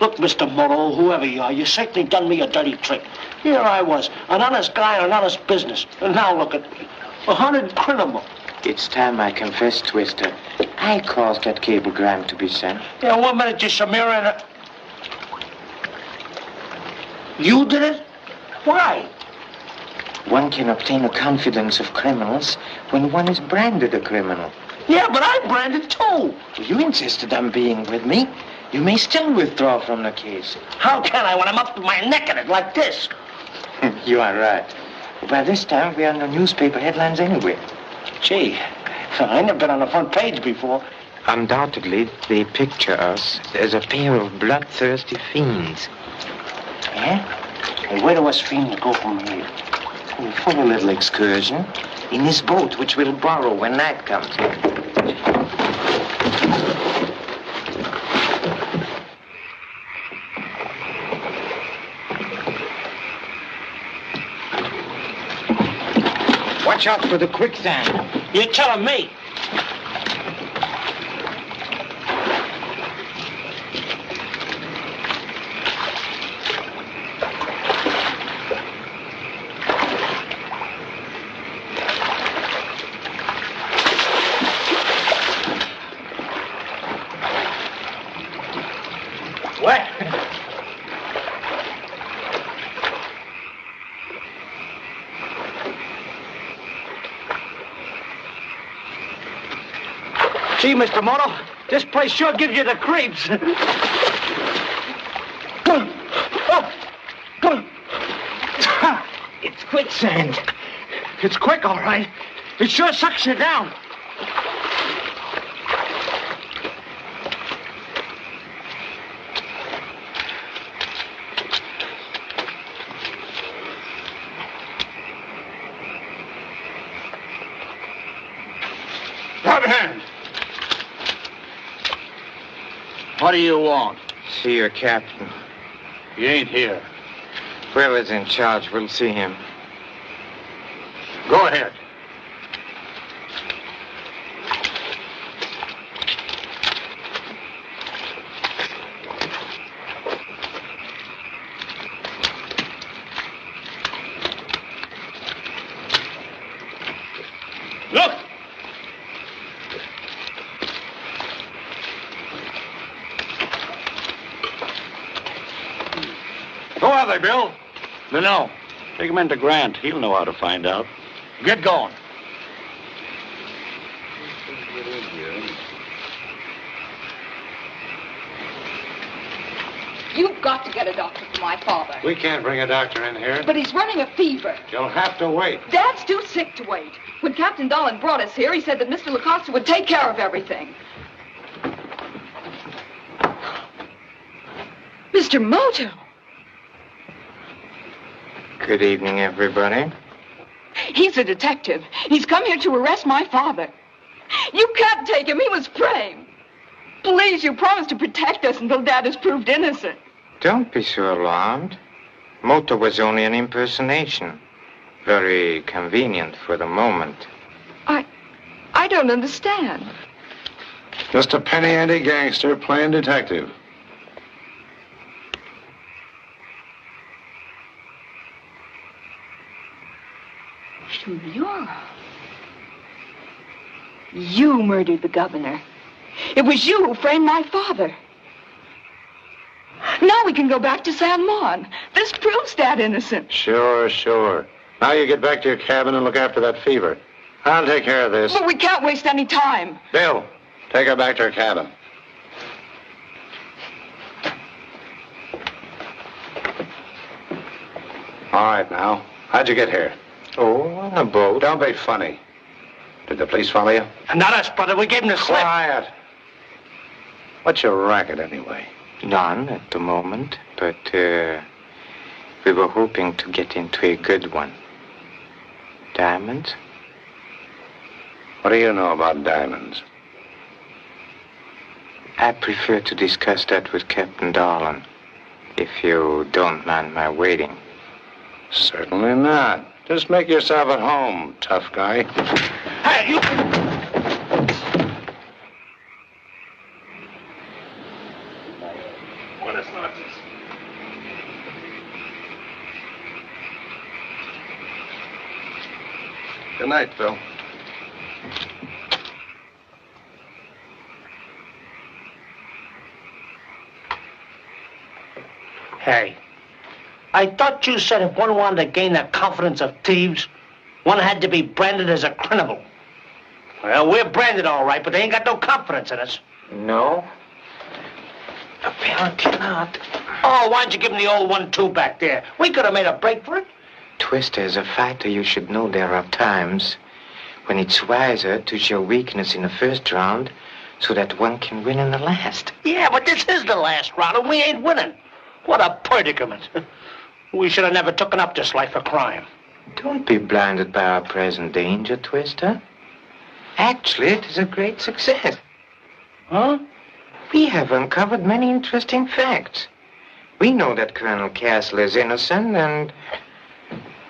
A: Look, Mr. Moto, whoever you are, you certainly done me a dirty trick. Here I was, an honest guy in an honest business. And now look at me. A hunted criminal.
D: It's time I confess, Twister. I caused that cablegram to be sent.
A: Yeah, 1 minute, just a mirror and a... You did it? Why?
D: One can obtain the confidence of criminals when one is branded a criminal.
A: Yeah, but I'm branded too.
D: You insisted on being with me. You may still withdraw from the case.
A: How can I when I'm up to my neck in it like this?
D: You are right. By this time, we are in the newspaper headlines anyway.
A: Gee, I never been on the front page before.
D: Undoubtedly, they picture us as a pair of bloodthirsty fiends.
A: Yeah? And where do us fiends go from here?
D: For a little excursion in this boat, which we'll borrow when night comes. Watch out for the quicksand.
A: You're telling me. What? Gee, Mr. Moto, this place sure gives you the creeps.
D: It's quicksand.
A: It's quick, all right. It sure sucks you down.
B: Right hand. What do you want?
D: See your captain.
B: He ain't here.
D: Whoever's in charge, we'll see him.
B: Go ahead.
A: Look!
B: Who are they, Bill?
P: Dunno. Take him into Grant. He'll know how to find out.
B: Get going.
C: You've got to get a doctor for my father.
E: We can't bring a doctor in here.
C: But he's running a fever.
E: You'll have to wait.
C: Dad's too sick to wait. When Captain Dolan brought us here, he said that Mr. LaCosta would take care of everything. Mr. Moto.
D: Good evening, everybody.
C: He's a detective. He's come here to arrest my father. You can't take him. He was framed. Please, you promised to protect us until Dad is proved innocent.
D: Don't be so alarmed. Moto was only an impersonation. Very convenient for the moment.
C: I don't understand.
E: Just a penny-ante gangster playing detective.
C: You murdered the governor. It was you who framed my father. Now we can go back to San Juan. This proves Dad innocent.
E: Sure. Now you get back to your cabin and look after that fever. I'll take care of this.
C: But we can't waste any time.
E: Bill, take her back to her cabin. All right, now. How'd you get here?
D: Oh, on a boat.
E: Don't be funny. Did the police follow you?
A: Not us, brother. We gave him the slip.
E: Quiet. What's your racket, anyway?
D: None at the moment, but we were hoping to get into a good one. Diamonds?
E: What do you know about diamonds?
D: I prefer to discuss that with Captain Dolan, if you don't mind my waiting.
E: Certainly not. Just make yourself at home, tough guy.
A: Hey, you...
B: Buenas noches.
E: Good night, Phil.
A: Hey, I thought you said if one wanted to gain the confidence of thieves, one had to be branded as a criminal. Well, we're branded all right, but they ain't got no confidence in us.
D: No? Apparently not.
A: Oh, why don't you give him the old 1-2 back there? We could have made a break for it.
D: Twister, as a fighter, you should know there are times when it's wiser to show weakness in the first round so that one can win in the last.
A: Yeah, but this is the last round, and we ain't winning. What a predicament. We should have never taken up this life of crime.
D: Don't be blinded by our present danger, Twister. Actually, it is a great success.
A: Huh?
D: We have uncovered many interesting facts. We know that Colonel Castle is innocent, and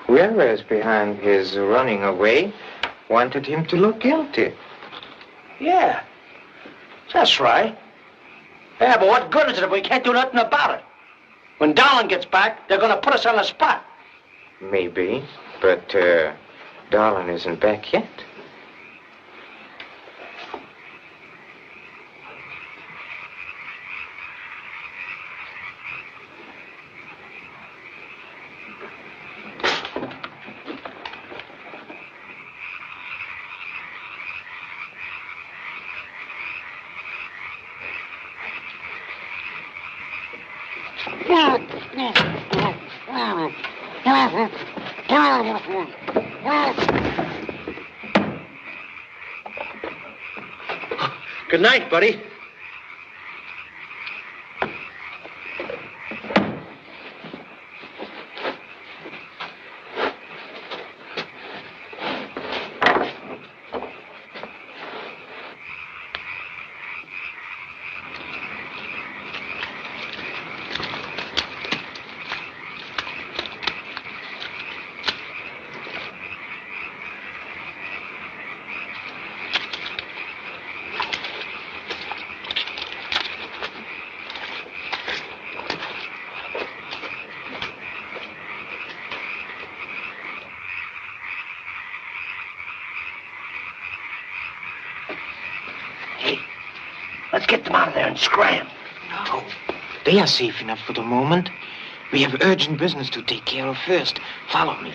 D: whoever is behind his running away wanted him to look guilty.
A: Yeah, that's right. Yeah, but what good is it if we can't do nothing about it? When Dolan gets back, they're going to put us on the spot.
D: Maybe, but Dolan isn't back yet.
A: Good night, buddy. Let's get them out of there and scram.
D: No. They are safe enough for the moment. We have urgent business to take care of first. Follow me.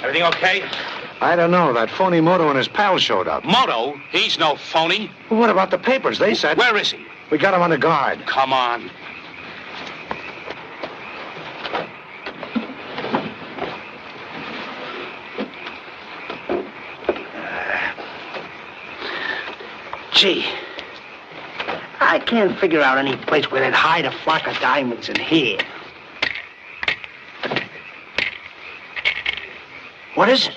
I: Everything okay?
E: I don't know. That phony Moto and his pal showed up.
P: Moto? He's no phony.
E: Well, what about the papers? They said...
P: Where is he?
E: We got him under guard.
P: Come on.
A: Gee, I can't figure out any place where they'd hide a flock of diamonds in here. What is it?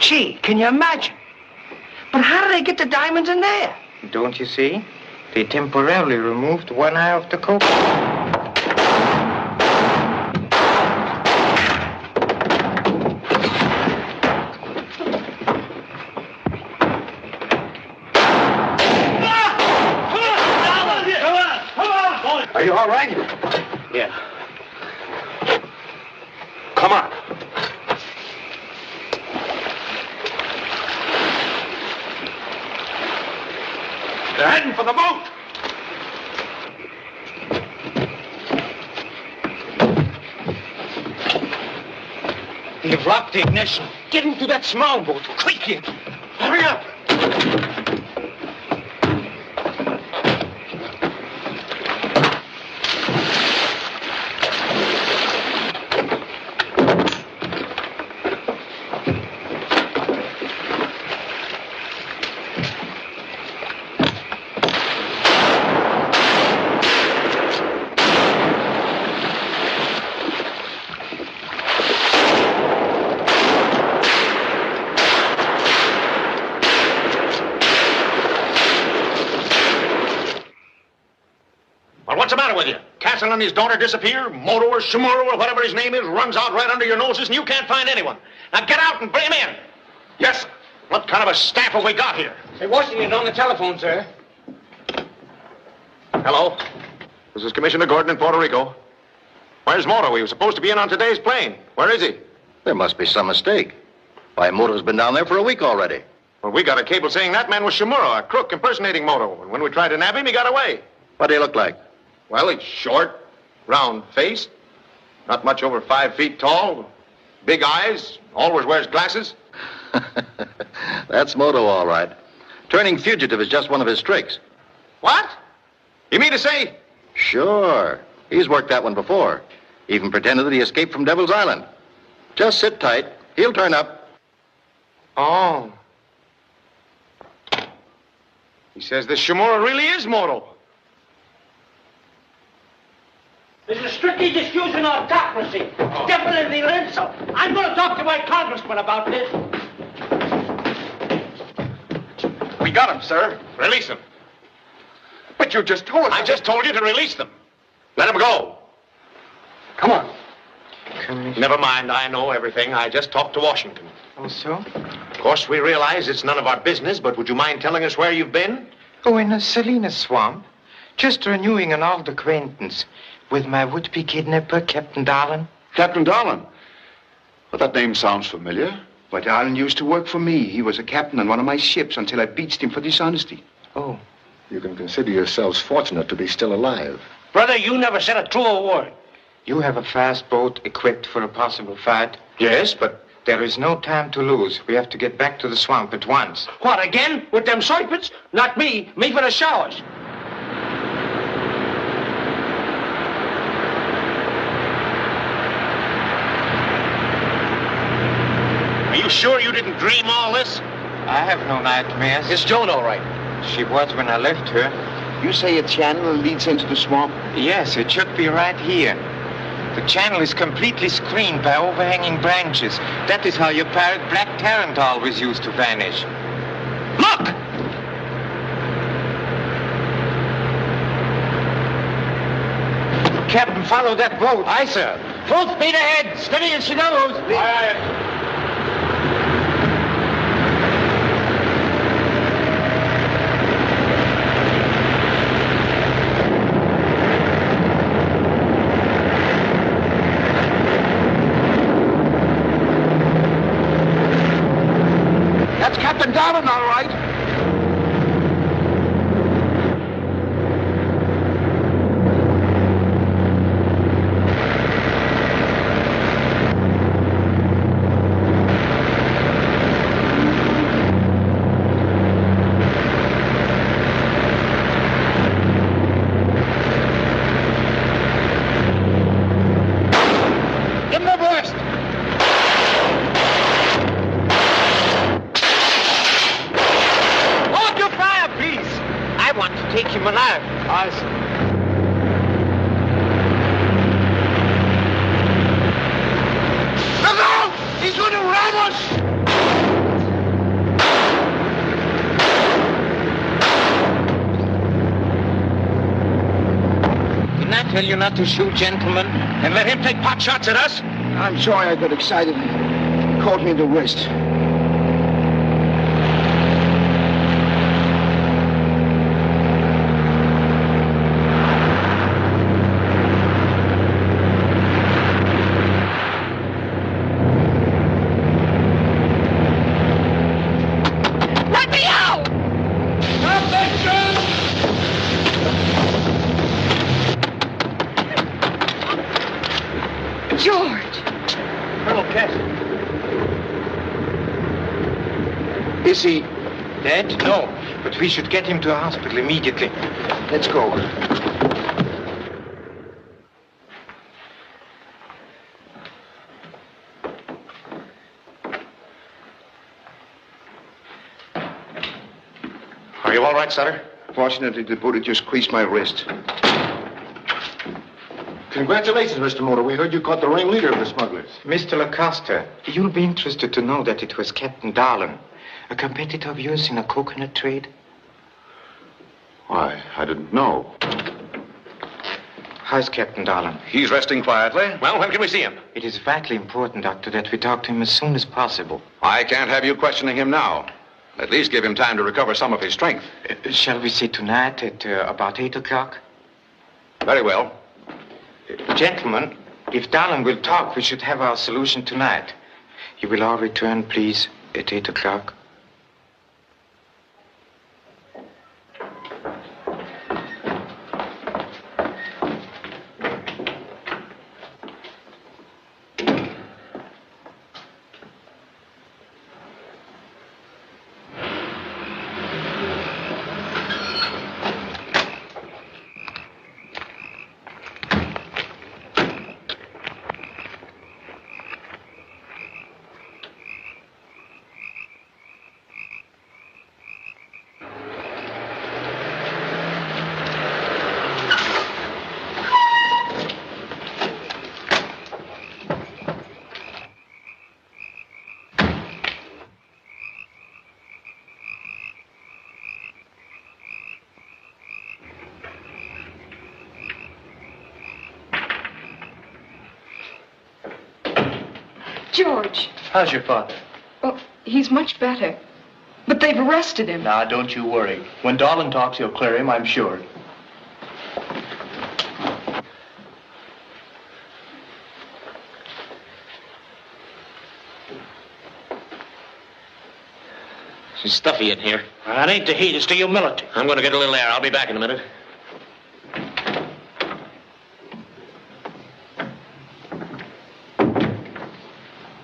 A: Gee, can you imagine? But how do they get the diamonds in there?
D: Don't you see? They temporarily removed one eye of the coat.
I: Are you all right?
A: Yeah.
I: Come on. They're heading for the boat.
D: They've locked the ignition. Get into that small boat, quickly.
I: Hurry up.
J: What's the matter with you? Castle and his daughter disappear, Moto or Shimuro or whatever his name is runs out right under your noses and you can't find anyone. Now get out and bring him in. Yes, sir. What kind of a staff have we got here?
D: Hey, Washington, on the telephone, sir.
J: Hello? This is Commissioner Gordon in Puerto Rico. Where's Moto? He was supposed to be in on today's plane. Where is he?
E: There must be some mistake. Why, Moto's been down there for a week already.
J: Well, we got a cable saying that man was Shimuro, a crook impersonating Moto. And when we tried to nab him, he got away.
E: What do he look like?
J: Well, he's short, round-faced, not much over 5 feet tall, big eyes, always wears glasses.
E: That's Moto, all right. Turning fugitive is just one of his tricks.
J: What? You mean to say?
E: Sure. He's worked that one before. Even pretended that he escaped from Devil's Island. Just sit tight. He'll turn up.
J: Oh. He says this Shimuro really is Moto.
A: This is strictly disputing autocracy. Definitely an insult. I'm going to talk to my congressman about this.
J: We got him, sir. Release him.
B: But you just told us.
J: I just told you to release them. Let them go.
B: Come on.
J: Never mind. I know everything. I just talked to Washington.
D: Oh, so?
J: Of course, we realize it's none of our business, but would you mind telling us where you've been?
D: Oh, in a Salinas swamp. Just renewing an old acquaintance with my would-be kidnapper, Captain Darlin.
M: Captain Darlin? Well, that name sounds familiar. But Darlin used to work for me. He was a captain on one of my ships until I beached him for dishonesty.
D: Oh.
E: You can consider yourselves fortunate to be still alive.
A: Brother, you never said a truer word.
D: You have a fast boat equipped for a possible fight?
J: Yes, but...
D: There is no time to lose. We have to get back to the swamp at once.
A: What, again? With them serpents? Not me. Me for the showers.
J: you sure you didn't dream all this?
D: I have no nightmares.
I: Is Joan all right?
D: She was when I left her.
M: You say a channel leads into the swamp?
D: Yes, it should be right here. The channel is completely screened by overhanging branches. That is how your pirate Black Tarrant always used to vanish. Look! Captain, follow that boat.
I: Aye, sir.
A: Full speed ahead. Steady as she goes.
B: That's Captain Darwin, all right. Give him a burst.
D: Hold your fire, please. I want to take him alive.
A: Aye, sir.
B: Look out! He's going to ram us!
D: Didn't I tell you not to shoot, gentlemen?
J: And let him take pot shots at us?
M: I'm sorry I got excited. Caught me in the wrist.
C: Let me out! George!
I: Colonel Castle.
M: Is he?
D: Dead? No. But we should get him to a hospital immediately.
M: Let's go.
J: Are you all right, Sutter?
M: Fortunately, the bullet just creased my wrist.
E: Congratulations, Mr. Moto. We heard you caught the ringleader of the smugglers.
D: Mr. Lacosta, you'll be interested to know that it was Captain Darlin, a competitor of yours in the coconut trade.
F: Why, I didn't know.
D: How's Captain Darlin?
J: He's resting quietly. Well, when can we see him?
D: It is vitally important, Doctor, that we talk to him as soon as possible.
J: I can't have you questioning him now. At least give him time to recover some of his strength.
D: Shall we say tonight at about 8 o'clock?
J: Very well.
D: Gentlemen, if Darlin will talk, we should have our solution tonight. You will all return, please, at 8 o'clock.
C: George.
I: How's your father?
C: Oh, he's much better. But they've arrested him.
I: Now, don't you worry. When Darlin talks, he'll clear him, I'm sure.
J: It's stuffy in here.
A: It ain't the heat, it's the humidity.
J: I'm going to get a little air. I'll be back in a minute.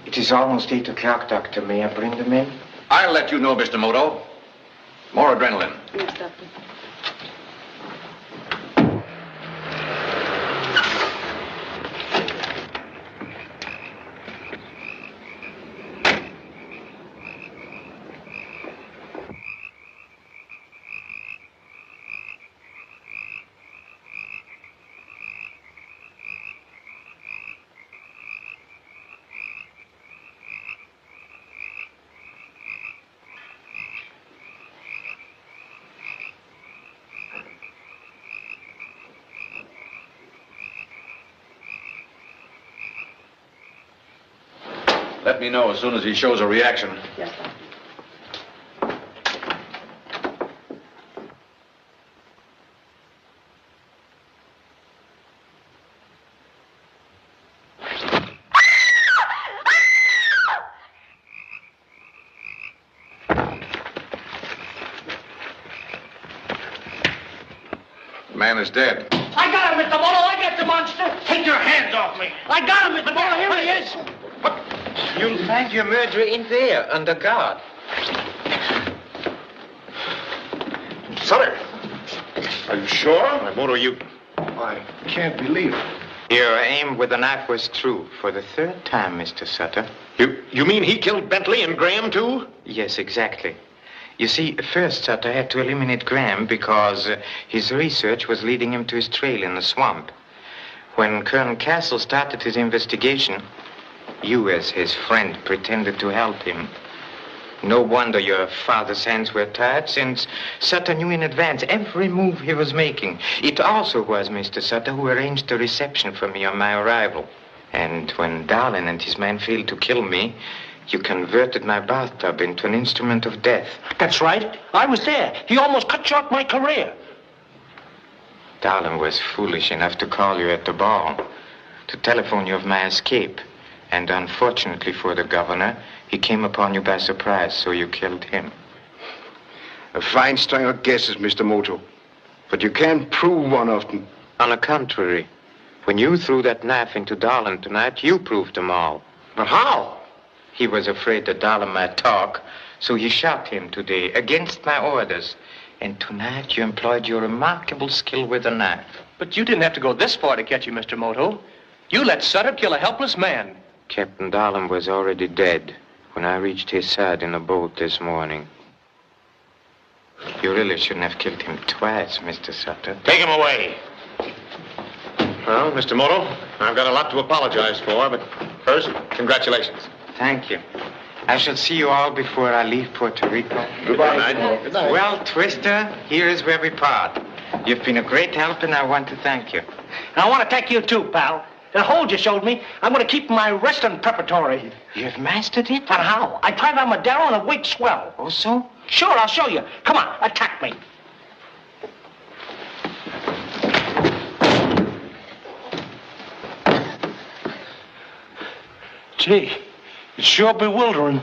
D: It is almost 8 o'clock, Doctor. May I bring them in?
J: I'll let you know, Mr. Moto. More adrenaline.
C: Yes, Doctor.
J: let me know as soon as he shows a reaction.
C: Yes, sir.
J: The man is dead.
A: I got him, Mr. Moto. I got the monster. Take your hands off me. I got him, Mr. Moto. Here he is.
D: You'll find your murderer in there, under guard.
J: Sutter! Are you sure? Moto, you... I can't believe it.
D: Your aim with the knife was true for the third time, Mr. Sutter.
J: You mean he killed Bentley and Graham, too?
D: Yes, exactly. You see, first Sutter had to eliminate Graham because his research was leading him to his trail in the swamp. When Colonel Castle started his investigation, you, as his friend, pretended to help him. No wonder your father's hands were tied, since Sutter knew in advance every move he was making. It also was Mr. Sutter who arranged the reception for me on my arrival. And when Darlin and his men failed to kill me, you converted my bathtub into an instrument of death.
A: That's right. I was there. He almost cut short my career.
D: Darlin was foolish enough to call you at the ball, to telephone you of my escape. And unfortunately for the governor, he came upon you by surprise, so you killed him.
H: A fine string of guesses, Mr. Moto. But you can't prove one of them.
D: On the contrary, when you threw that knife into Darlin tonight, you proved them all.
J: But how?
D: He was afraid that Darlin might talk, so he shot him today, against my orders. And tonight you employed your remarkable skill with a knife.
I: But you didn't have to go this far to catch him, Mr. Moto. You let Sutter kill a helpless man.
D: Captain Darlin was already dead when I reached his side in a boat this morning. You really shouldn't have killed him twice, Mr. Sutter.
J: Take him away. Well, Mr. Moto, I've got a lot to apologize for, but first, congratulations.
D: Thank you. I shall see you all before I leave Puerto Rico.
J: Goodbye.
E: Good night.
D: Well, Twister, here is where we part. You've been a great help, and I want to thank you.
A: And I want to thank you, too, pal. The hold you showed me, I'm going to keep my wrestling preparatory.
D: You've mastered it?
A: And how? I tried on Madero and it weight swell.
D: Oh, so?
A: Sure, I'll show you. Come on, attack me. Gee, it's sure bewildering.